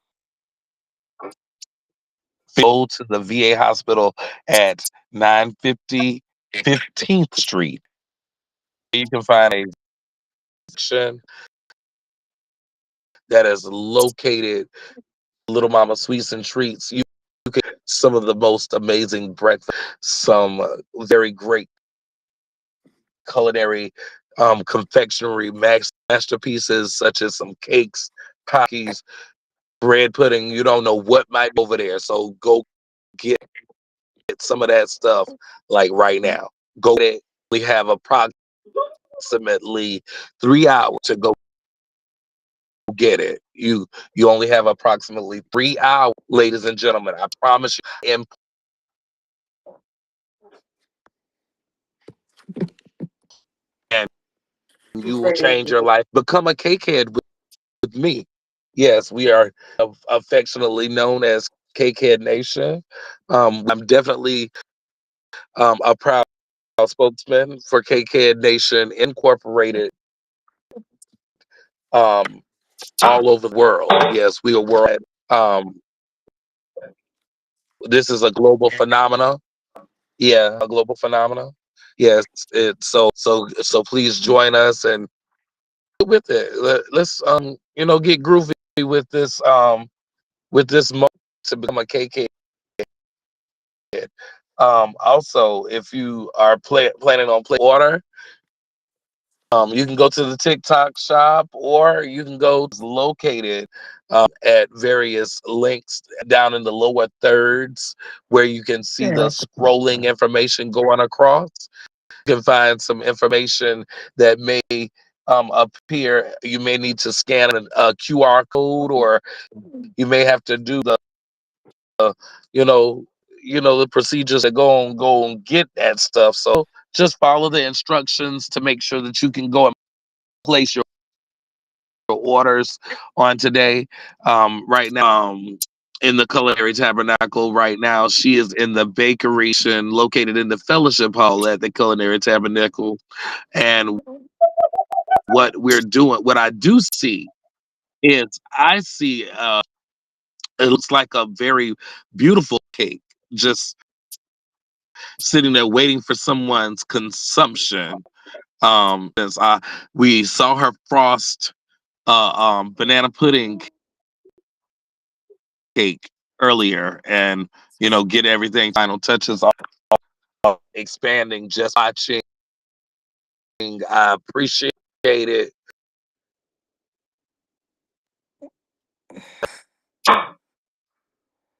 go to the VA hospital at 950 15th Street. You can find a section that is located Little Mama Sweets and Treats. You can some of the most amazing breakfast, some very great culinary confectionery masterpieces such as some cakes, cookies, bread pudding. You don't know what might be over there, so go get some of that stuff like right now. Go get it. We have approximately 3 hours to go get it. You only have approximately 3 hours, ladies and gentlemen. I promise you, and you will change your life. Become a cakehead with me. Yes, we are affectionately known as Cakehead Nation. I'm definitely a proud spokesman for Cakehead Nation Incorporated um, all over the world. Yes, we are world. Um, this is a global phenomena. Yeah, a global phenomena. Yes, it's so. Please join us and get with it. Let's get groovy with this moment to become a KK. Also, if you are planning on playing water, you can go to the TikTok shop, or you can go located at various links down in the lower thirds where you can see the scrolling information going across. You can find some information that may appear. You may need to scan a QR code, or you may have to do you know, the procedures that go and get that stuff. So just follow the instructions to make sure that you can go and place your orders on today. Right now, in the Culinary Tabernacle right now, she is in the bakery located in the fellowship hall at the Culinary Tabernacle. And what I do see is I see it looks like a very beautiful cake just sitting there waiting for someone's consumption. As we saw her frost banana pudding cake earlier, and get everything final touches on expanding. Just watching, I appreciate it.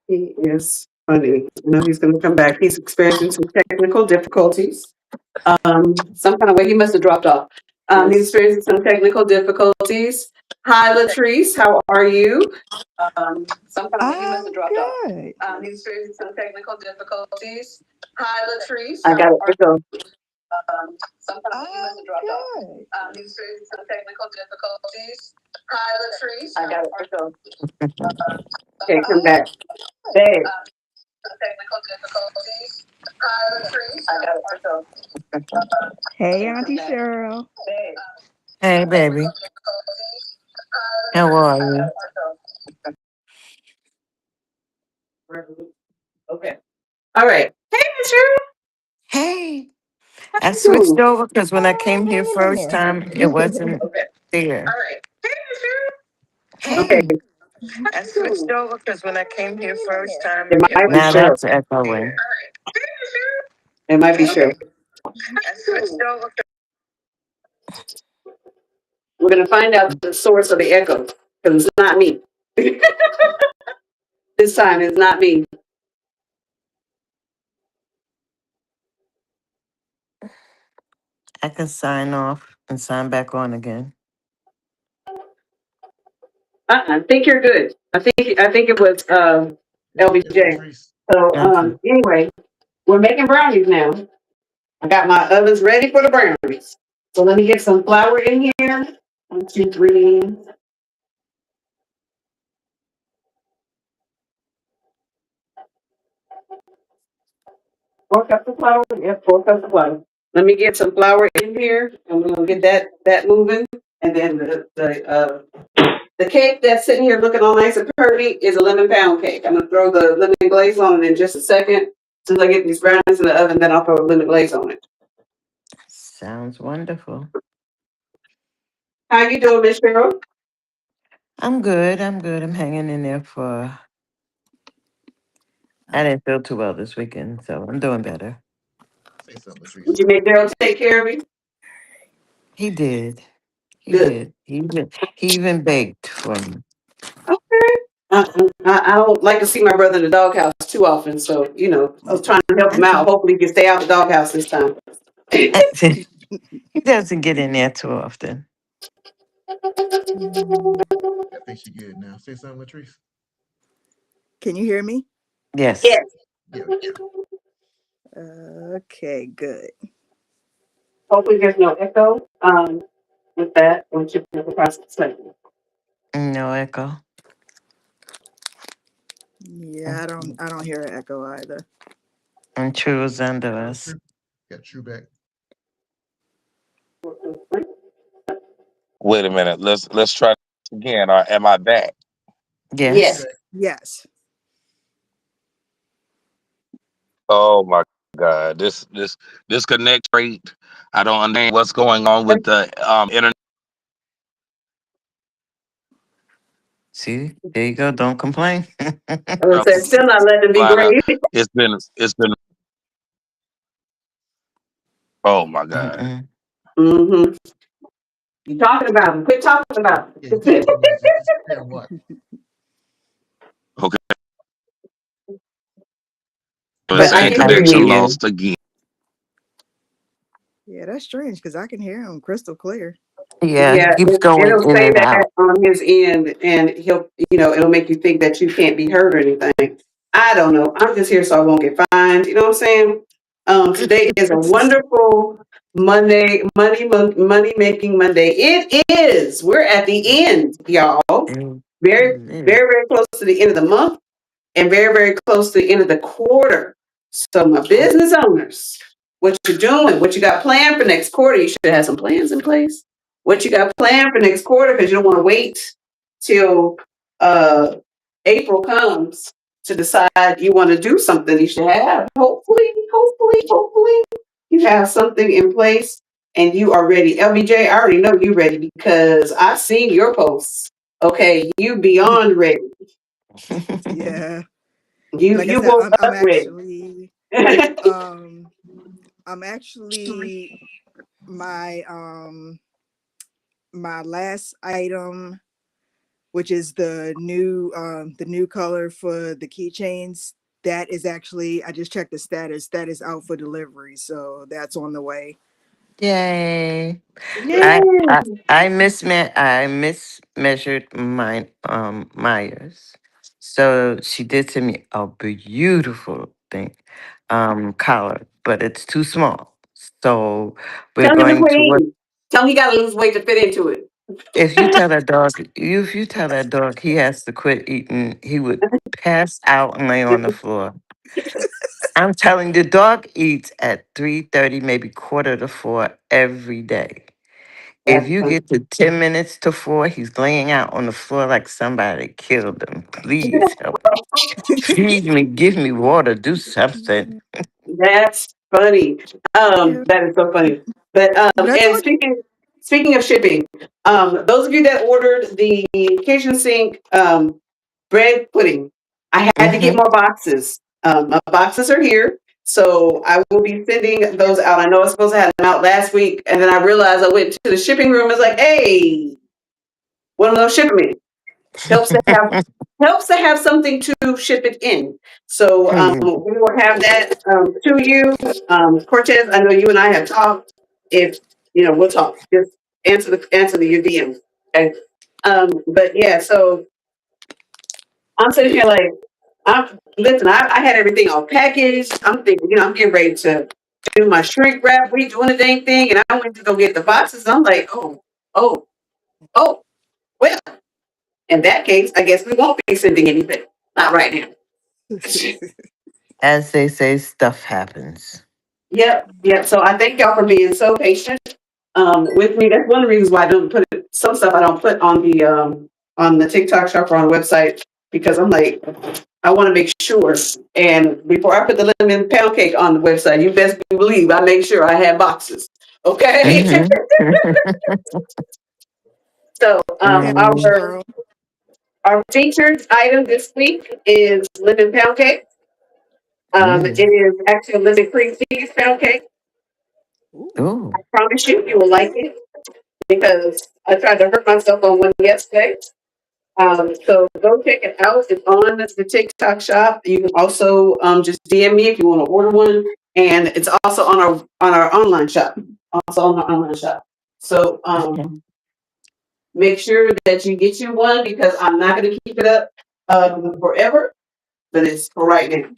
He is funny. He's going to come back. He's experiencing some technical difficulties. Some kind of way he must have dropped off. He's experiencing some technical difficulties. Hi, Latrice. How are you? Some kind of way he must have dropped Good. off. He's experiencing some technical difficulties. Hi, Latrice. I got it. Go. Some kind of way he must have dropped Good. off. He's experiencing some technical difficulties. Hi, Latrice. I got it. Go. Okay, come back. Hey. Technical difficulties. Hi, Latrice. I got it. Go. Hey, Auntie Cheryl. Hey. Hey, baby. How are you? Okay. All right. Hey, Michelle. Hey. How I you switched doing? over because when I came here Hang in first there. time, it wasn't Okay. there. All right. Hey, Michelle. Okay. Hey. I switched over because when I came here first time, It it might be now Cheryl. that's echoing. It might be Cheryl. I switched over. We're gonna find out the source of the echo because it's not me. This time it's not me. I can sign off and sign back on again. I think you're good. I think it was Yes, LBJ. Latrice. So Okay. anyway, we're making brownies now. I got my ovens ready for the brownies. So let me get some flour in here. 1, 2, 3. 4 cups of flour. Yep, 4 cups of flour. Let me get some flour in here, and we're gonna get that moving. And then the cake that's sitting here looking all nice and pretty is a lemon pound cake. I'm gonna throw the lemon glaze on it in just a second. As soon as I get these brownies in the oven, then I'll throw a lemon glaze on it. Sounds wonderful. How you doing, Miss Cheryl? I'm good. I'm good. I'm hanging in there for. I didn't feel too well this weekend, so I'm doing better. Say something, Did Latrice. you make Daryl take care of you? He did. He Good. did. He even baked for me. I don't like to see my brother in the doghouse too often, so I was trying to help him out. Okay. Hopefully, he can stay out the doghouse this time. He doesn't get in there too often. I think she good now. Say something, Latrice. Can you hear me? Yes. Yes. Yeah. Okay, good. Hopefully, there's no echo. With that, once you put the process later. No echo. Yeah, I don't hear an echo either. And True is under Hello, us. True. Got True back. Wait a minute. Let's try this again. Or am I back? Yes, you Yes. Yes. back. Yes. Oh my God. This connect rate. I don't understand what's going on with the internet. See, there you go. Don't complain. I would say still not letting it be Carolina. great. It's been. Oh my God. Mm-mm. Mm-hmm. You talking about him? Quit talking about Yeah, you him. talking too much. Just tell him what. Okay. It's But I saying I can I hear hear connection you. you. lost again. Yeah, that's strange because I can hear him crystal clear. Yeah, Yeah, it keeps going it'll in say and that out. on his end, and it'll make you think that you can't be heard or anything. I don't know. I'm just here so I won't get fined. You know what I'm saying? Today is a wonderful money making Monday. It is. We're at the end, y'all. Mm, Very, mm, very, very close to the end of the month, and very, very close to the end of the quarter. So, my oh, business owners, what you doing? What you got planned for next quarter? You should have some plans in place. What you got planned for next quarter? Because you don't want to wait till uh, April comes to decide you want to do something. You should have, hopefully, you have something in place and you are ready. LBJ, I already know you ready because I've seen your posts. Okay, you beyond ready. Yeah. You Like I you said, woke up ready. um I'm actually my my last item, which is the new color for the keychains. That is actually, I just checked the status. That is out for delivery, so that's on the way. Yay. I Yeah. I mismeasured my Myers. So she did send me a beautiful thing collar, but it's too small. So we're Tell him to going quit to work. eating. Tell him he got to lose weight to fit into it. If you tell that dog he has to quit eating, he would pass out and lay on the floor. I'm telling you, the dog eats at 3:30, maybe quarter to four every day. If That's you funny. get to 10 minutes to four, he's laying out on the floor like somebody killed him. Please help me. Feed me, give me water, do something. That's funny. Yeah, That is so funny. But but I and told you. speaking of shipping, those of you that ordered the kitchen sink bread pudding, I had to get Hmm. more boxes. My boxes are here, so I will be sending those out. I know I was supposed to have them out last week, and then I realized I went to the shipping room. It's like, hey, one of those shipping me. Helps to have something to ship it in. So we will have that to you, Cortez. I know you and I have talked. If we'll talk. Just answer the your DM. Okay. But yeah, so I'm sitting here like listen. I had everything all packaged. I'm thinking, I'm getting ready to do my shrink wrap, redoing the dang thing, and I went to go get the boxes. I'm like, oh, oh. Well, in that case, I guess we won't be sending anything. Not right now. As they say, stuff happens. Yep, yep. So I thank y'all for being so patient with me. That's one of the reasons why I don't put some stuff I don't put on the TikTok shop or on the website because I'm like I want to make sure. And before I put the lemon pound cake on the website, you best believe I make sure I have boxes. Okay. Hmm. So Yeah, Hmm. our girl. our featured item this week is lemon pound cake. It Mm. is actually a lemon cream cheese pound cake. Ooh. I Oh. promise you will like it because I tried to hurt myself on one yesterday. So go check it out. It's on the TikTok shop. You can also just DM me if you want to order one, and it's also on our online shop. Also on our online shop. So Okay. make sure that you get you one because I'm not going to keep it up forever, but it's for right now.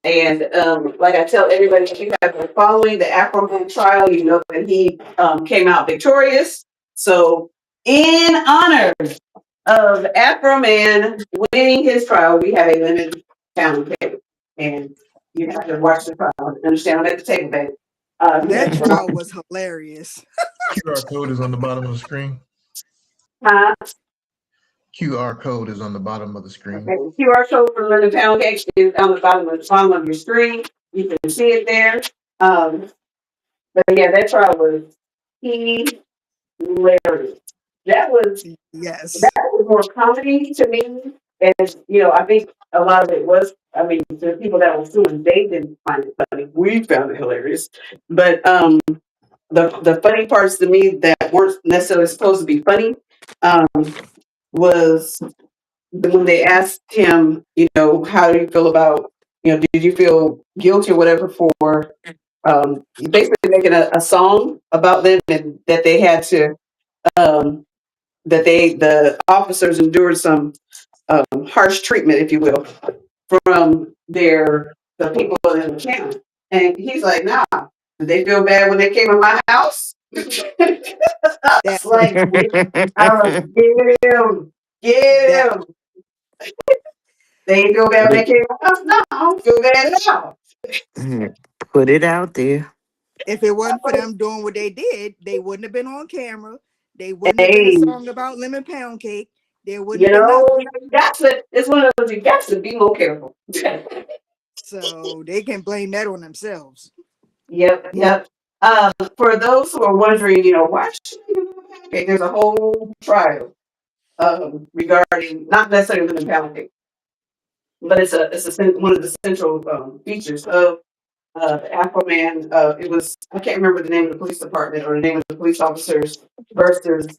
And like I tell everybody, if you have been following the Afro trial, you know that he came out victorious. So, in honor of Afro Man winning his trial, we have a limited pound cake. And you have to watch the trial and understand at the table, baby. You That have to trial watch. was hilarious. QR code is on the bottom of the screen. Huh? QR code is on the bottom of the screen. Okay. The QR code for limited pound cake is on the bottom of your screen. You can see it there. Um, but yeah, that trial was hilarious. That was Yes. more comedy to me, and I think a lot of it was. I mean, the people that were suing, they didn't find it funny. We found it hilarious, but the funny parts to me that weren't necessarily supposed to be funny um, was when they asked him, how do you feel about, did you feel guilty or whatever for basically making a song about them and that they had to um, the officers endured some harsh treatment, if you will, from the people in the town. And he's like, nah, did they feel bad when they came in my house? I That was like, I was like, that get him. They didn't feel bad Put when they it, came in my house. No, I don't feel bad at all. put it out there. if it wasn't for them doing what they did, they wouldn't have been on camera. They wouldn't have been a Hey, song about lemon pound cake. There wouldn't you have been know, nothing. it's one of those, you got to be more careful. So they can blame that on themselves. Yep, But yep. For those who are wondering, why should I do lemon pound cake? There's a whole trial regarding not necessarily lemon pound cake, but one of the central features of the Afro Man. It was I can't remember the name of the police department or the name of the police officers versus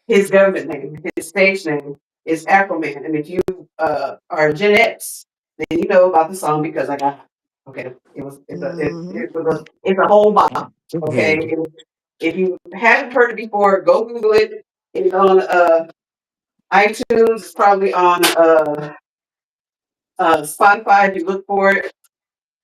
his government name. His stage name is Afro Man, and if you are Gen X, then you know about the song because I got okay. Mhm. It's a whole bop. Okay, Okay. if you haven't heard it before, go Google it. It's on iTunes. It's probably on Spotify. If you look for it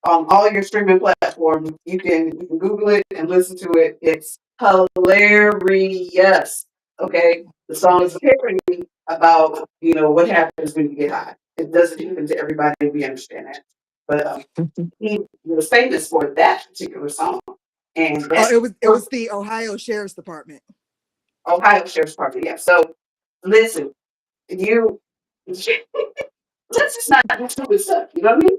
on all your streaming platforms, you can Google it and listen to it. It's hilarious. Okay, the song is a parody about what happens when you get high. It doesn't happen to everybody. We understand that, but he was famous for that particular song, and Oh, that it was the Ohio Sheriff's Department. Ohio Sheriff's Department. Yeah. So listen, you let's just not do stupid stuff. You know what I mean?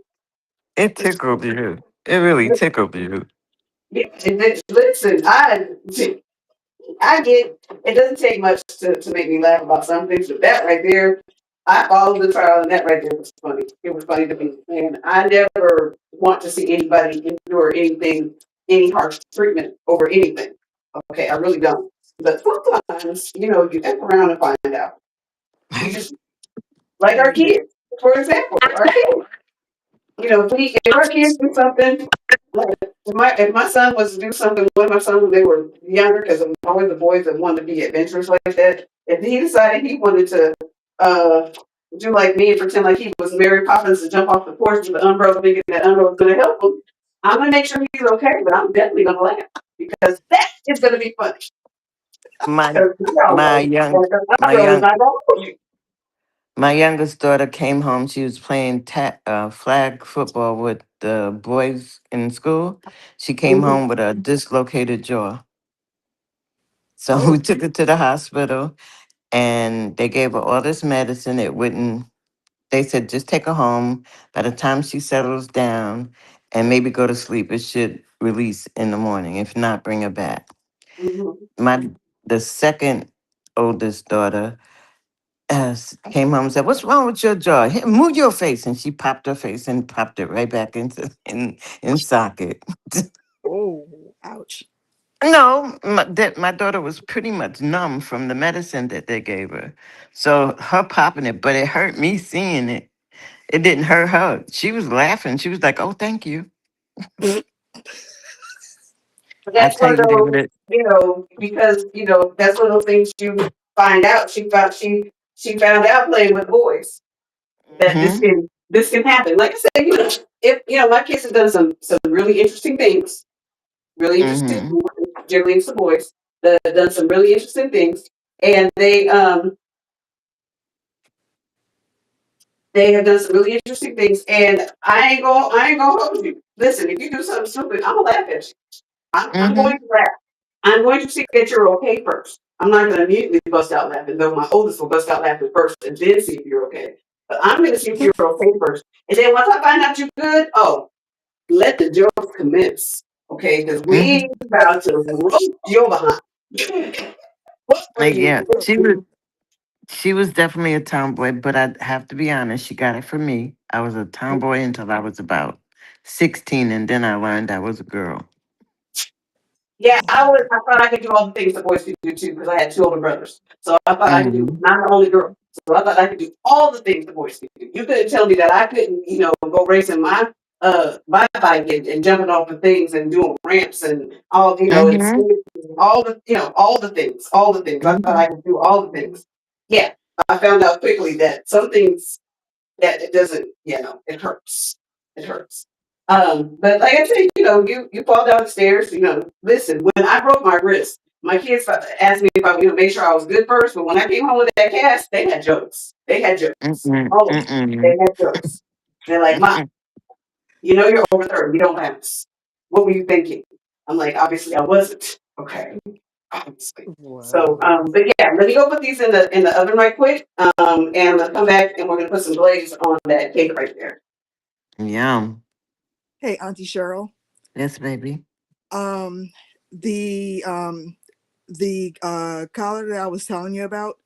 It It's, tickled you. It really tickled you. yeah, listen, I get it doesn't take much to make me laugh about some things, but that right there, I followed the trial and that right there was funny. It was funny to me. And I never want to see anybody endure any harsh treatment over anything. Okay, I really don't. But sometimes, you F around and find out. You just like our Mhm. kids, for example, our kids. If our kids do something, like if my son was to do something, one of my sons when they were younger, because I'm always the boys that want to be adventurous like that. If he decided he wanted to uh, do like me and pretend like he was Mary Poppins and jump off the porch with the umbrella, thinking that umbrella was going to help him, I'm going to make sure he's okay, but I'm definitely going to laugh because that is going to be funny. My Because we all my know young that the my umbrella is young not going to hold you. my youngest daughter came home. She was playing flag football with the boys in school. She came Mhm, home with a dislocated jaw. So we Oh, took her to the hospital and they gave her all this medicine. It wouldn't, they said, just take her home. By the time she settles down and maybe go to sleep, it should release in the morning. If not, bring her back. mhm. My The second oldest daughter came home and said, "What's wrong with your jaw? Here, move your face." And she popped her face and popped it right back into in socket. oh, ouch. No, my daughter was pretty much numb from the medicine that they gave her. So her popping it, but it hurt me seeing it. It didn't hurt her. She was laughing. She was like, "Oh, thank you." But I that's tell one of you, those, David. because that's one of those things you find out. She found out playing with boys that this Mm-hmm. can this can happen. Like I said, if my kids have done some really interesting things, really interesting, Mm-hmm. generally it's the boys that have done some really interesting things, and they have done some really interesting things, and I ain't gonna hold you. Listen, if you do something stupid, I'm gonna laugh at you. I'm Mm-hmm. going to laugh. I'm going to see that you're okay first. I'm not going to immediately bust out laughing, though my oldest will bust out laughing first and then see if you're okay. But I'm going to see if you're okay first. And then once I find out you're good, oh, let the jokes commence. Okay, because we Mm-hmm. about to roast your behind. What are Like, you yeah, doing? she was definitely a tomboy, but I have to be honest, she got it from me. I was a tomboy until I was about 16, and then I learned I was a girl. Yeah, I thought I could do all the things the boys could do too, because I had two older brothers. So I thought I could do Mm-hmm. not the only girl. So I thought I could do all the things the boys could do. You couldn't tell me that I couldn't, go racing my bike and jumping off the things and doing ramps and all, and Mm-hmm. all the things, all the things. I thought Mm-hmm. I could do all the things. Yeah, I found out quickly that some things that it doesn't, it hurts. It hurts. But like I said, you fall down the stairs, listen, when I broke my wrist, my kids asked me if I make sure I was good first, but when I came home with that cast, they had jokes. They had jokes. Mm-mm. All of them. They Mm-mm. had jokes. They're like, Mom, Mm-mm. you're over 30. You don't bounce. What were you thinking? I'm like, obviously I wasn't. Okay. Obviously. So, Wow. but yeah, let me go put these in the oven right quick. And let's come back and we're gonna put some glaze on that cake right there. Yum. Hey, Auntie Cheryl. Yes, baby. Um, the collar that I was telling you about,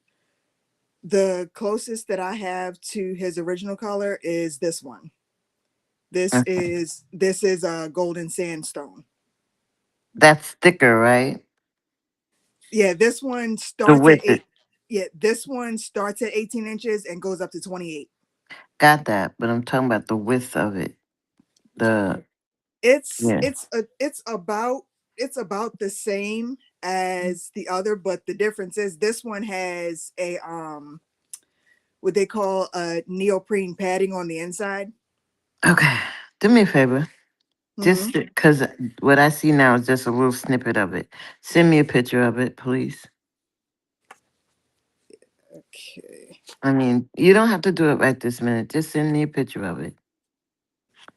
the closest that I have to his original color is this one. Okay. This is a golden sandstone. That's thicker, right? Yeah, this one The starts at width. eight. Yeah, this one starts at 18 inches and goes up to 28. Got that, but I'm talking about the width of it. The It's yeah. it's about the same as the other, but the difference is this one has a what they call a neoprene padding on the inside. Okay. Do me a favor. Hmm. Just because what I see now is just a little snippet of it. Send me a picture of it, please. Okay. I mean, you don't have to do it right this minute. Just send me a picture of it.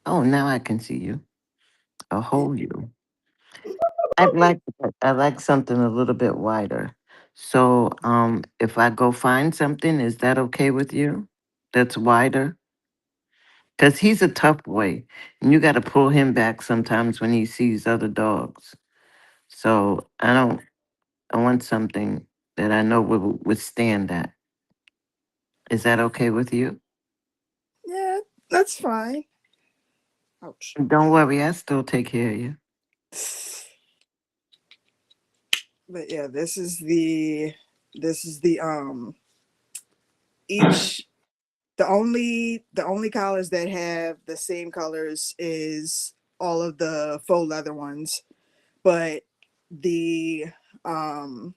Oh, now I can see you. A Yeah. whole you. I like something a little bit wider. So, if I go find something, is that okay with you? That's wider? Because he's a tough boy, and you got to pull him back sometimes when he sees other dogs. So I don't. I want something that I know will withstand that. Is that okay with you? Yeah, that's fine. Ouch. Don't worry, I still take care of you. But yeah, this is the each the only collars that have the same colors is all of the faux leather ones, but the um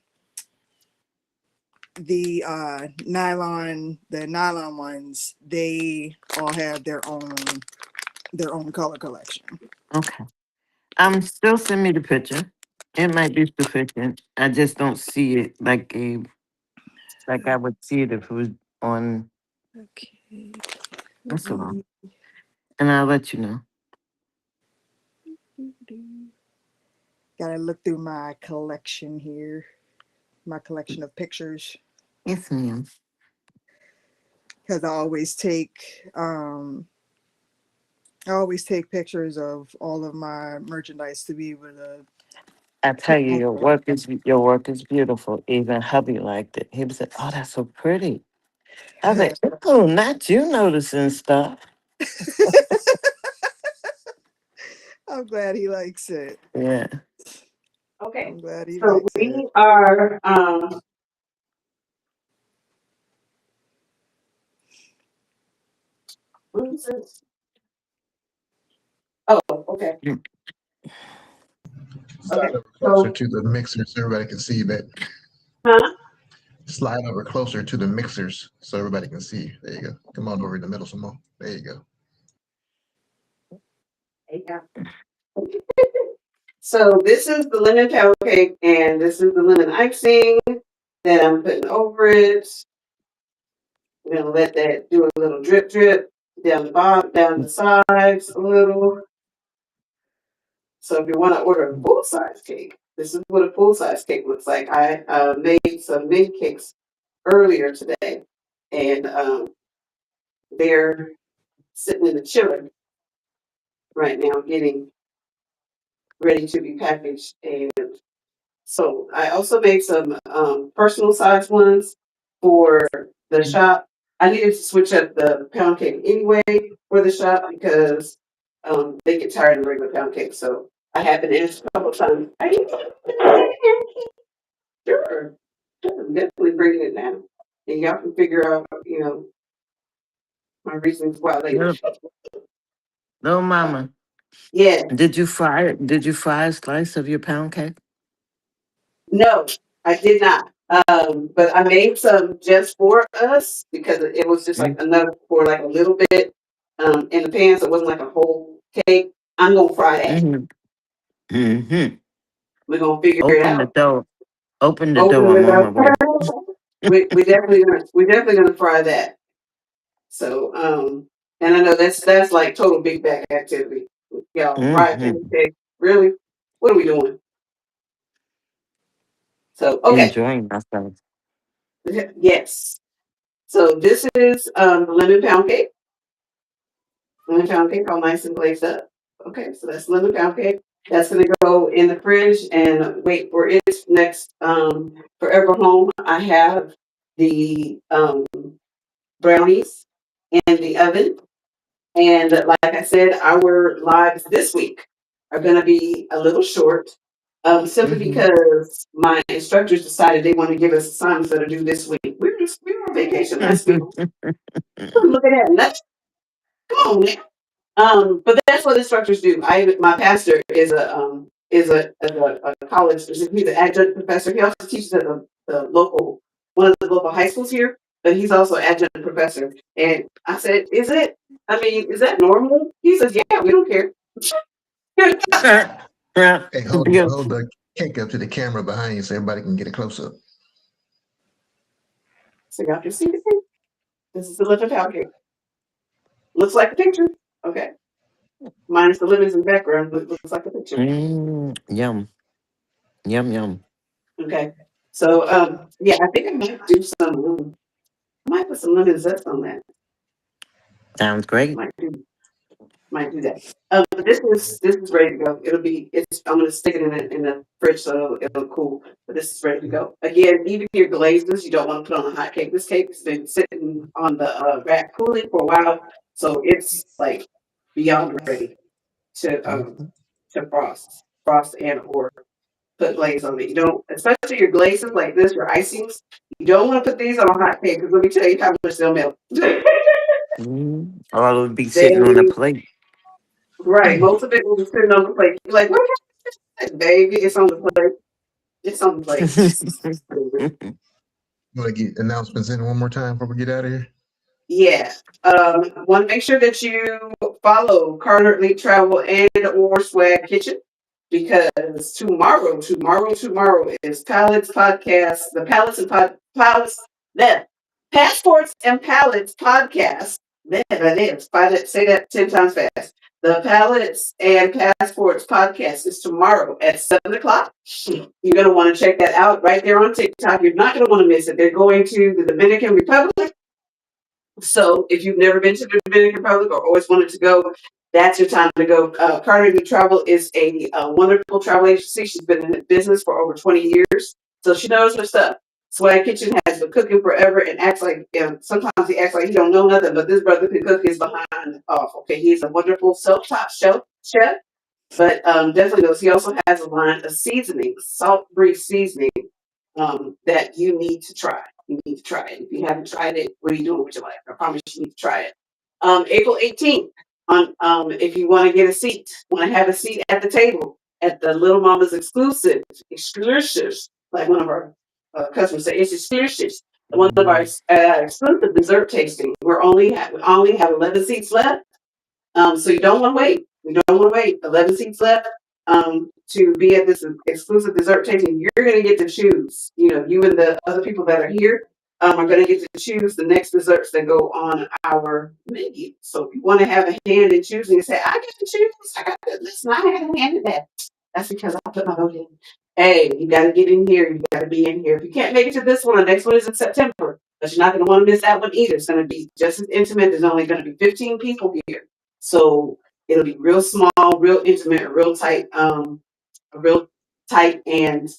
the nylon ones, they all have their own color collection. Okay. Still send me the picture. It might be sufficient. I just don't see it like I would see it if it was on. Okay, let That's all. me And I'll let you know. gotta look through my collection here, my collection of pictures, Yes, ma'am. because I always take pictures of all of my merchandise to be able to I tell put you, on. your work is beautiful. Even hubby liked it. He was like, "Oh, that's so pretty." I was like, "Oh, not you noticing stuff." I'm glad he likes it. Yeah. Okay. I'm glad he So likes it. we are what is this? Oh, okay. Mm. Slide Okay. over closer So to the mixer so everybody can see you, babe. huh? Slide over closer to the mixers so everybody can see you. There you go. Come on over in the middle some more. There you go. Yeah. So this is the lemon pound cake and this is the lemon icing that I'm putting over it. I'm gonna let that do a little drip drip down the bottom, down the sides a little. So if you want to order a full size cake, this is what a full size cake looks like. I made some mini cakes earlier today, and they're sitting in the chiller right now, getting ready to be packaged. And so I also made some personal size ones for the shop. I needed to switch up the pound cake anyway for the shop because they get tired of regular pound cake. So I have been asked a couple times, "Are you sure? I'm definitely bringing it down. And y'all can figure out, my reasons why later." Little, little mama, Yes. Did you fry a slice of your pound cake? No, I did not. But I made some just for us because it was just like enough for like a little bit in the pan, so it wasn't like a whole cake. I'm gonna fry that. Mm-hmm. Mm-hmm. We're gonna figure it Open the out. door. Open the Open door. I'm it on my up. way. We definitely gonna fry that. So and I know that's like total big bag activity. Y'all fry Mm-hmm. pancakes. Really? What are we doing? So okay. Enjoying myself. Yes. So this is the lemon pound cake. Lemon pound cake all nice and glazed up. Okay, so that's lemon pound cake. That's gonna go in the fridge and wait for its next forever home. I have the brownies in the oven. And like I said, our lives this week are going to be a little short, simply Mm-hmm. because my instructors decided they want to give us assignments that are due this week. We were on vacation last week. Look at that. Come on, man. But that's what instructors do. My pastor is a college. He's an adjunct professor. He also teaches at the local one of the local high schools here. But he's also an adjunct professor. And I said, "Is it? I mean, is that normal?" He says, "Yeah, we don't care." Yeah. Hey, hold Beautiful. the cake up to the camera behind you so everybody can get a close up. So y'all can see the thing. This is the living pound cake. Looks like a picture. Okay, minus the lemons in the background, but it looks like a picture. Yum. Yum yum. Okay, so yeah, I think I might do some. I might put some lemon zest on that. Sounds great. Might do might do that. But this is ready to go. It'll be it's I'm gonna stick it in the fridge so it'll cool. But this is ready to go. Again, even your glazes, you don't want to put on a hot cake. This cake has been sitting on the rack cooling for a while, so it's like beyond ready to Mhm. frost and or put glaze on it. You don't, especially your glazes like this, your icings. You don't want to put these on a hot cake because let me tell you how much they'll melt. Or it would be They sitting on a plate. right. Most of it will be sitting on the plate. You're like, what happened, baby? It's on the plate. It's on the plate. You want to get announcements in one more time before we get out of here? Yeah. Want to make sure that you follow Carter Elite Travel and or Swag Kitchen because tomorrow is Pallets Podcast, the Passports and Pallets Podcast. There that is. Say that 10 times fast. The Pallets and Passports Podcast is tomorrow at 7 o'clock. You're going to want to check that out right there on TikTok. You're not going to want to miss it. They're going to the Dominican Republic. So if you've never been to the Dominican Republic or always wanted to go, that's your time to go. Carnegie Travel is a wonderful travel agency. She's been in the business for over 20 years, so she knows her stuff. Swag Kitchen has been cooking forever and acts like sometimes he acts like he don't know nothing, but this brother can cook his behind off. Okay, he's a wonderful self-taught chef, but definitely knows. He also has a line of seasonings, salt-free seasoning that you need to try. You need to try it. If you haven't tried it, what are you doing with your life? I promise you need to try it. April 18th, on if you want to get a seat, want to have a seat at the table at the Little Mama's exclusives, like one of our customers say, it's exclusives. One of our exclusive dessert tasting. We only have 11 seats left. So you don't want to wait. You don't want to wait. 11 seats left to be at this exclusive dessert tasting. You're going to get to choose. You know, you and the other people that are here are going to get to choose the next desserts that go on our menu. So if you want to have a hand in choosing and say, I get to choose, I got to listen, I have a hand in that. That's because I put my vote in. Hey, you got to get in here. You got to be in here. If you can't make it to this one, the next one is in September. But you're not going to want to miss that one either. It's going to be just as intimate. There's only going to be 15 people here. So it'll be real small, real intimate, a real tight and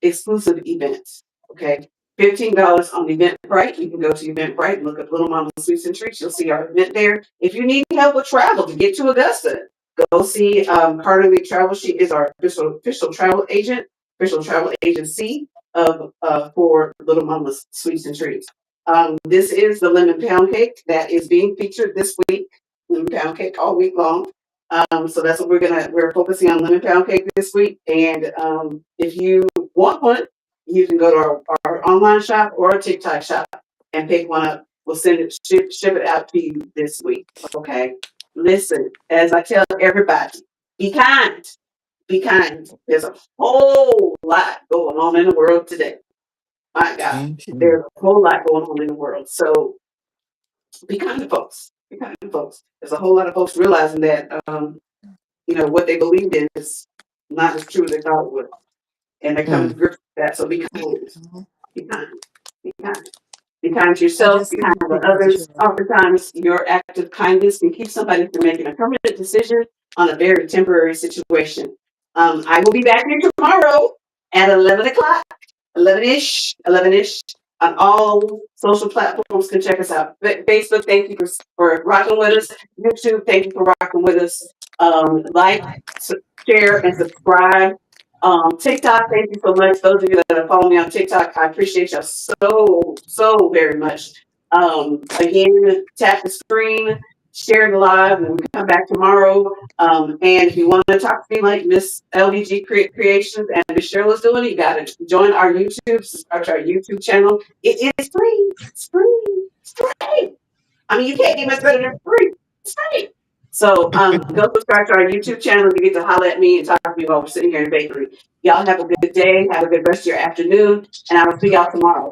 exclusive event. Okay. $15 on Eventbrite. You can go to Eventbrite and look up Little Mama Sweets and Treats. You'll see our event there. If you need help with travel to get to Augusta, go see Carter Lee Travel. She is our official travel agent, official travel agency of for Little Mama's Sweets and Treats. This is the lemon pound cake that is being featured this week. Lemon pound cake all week long. So that's what we're focusing on lemon pound cake this week. And if you want one, you can go to our online shop or our TikTok shop and pick one up. We'll ship it out to you this week. Okay. Listen, as I tell everybody, be kind. Be kind. There's a whole lot going on in the world today. My God, Mhm. there's a whole lot going on in the world. So be kind to folks. Be kind to folks. There's a whole lot of folks realizing that what they believed in is not as true as they thought it would, and they're coming to Mm. grips with that. So be kind. Be kind. Be kind. Be kind to I yourself. just Be sent kind you to pictures to others. share. Oftentimes, your act of kindness can keep somebody from making a permanent decision on a very temporary situation. I will be back here tomorrow at 11 o'clock, 11-ish, on all social platforms. Can check us out. Facebook, thank you for rocking with us. YouTube, thank you for rocking with us. Like, share, and subscribe. TikTok, thank you so much. Those of you that are following me on TikTok, I appreciate you so very much. Again, tap the screen, share the live, and we come back tomorrow. And if you want to talk to me like Miss LVG Creations and Miss Cheryl's doing, you got to join our YouTube, subscribe to our YouTube channel. It is free. It's free. It's free. I mean, you can't get much better than free. It's free. So go subscribe to our YouTube channel. You get to holler at me and talk to me while we're sitting here in the bakery. Y'all have a good day. Have a good rest of your afternoon. And I will see y'all tomorrow.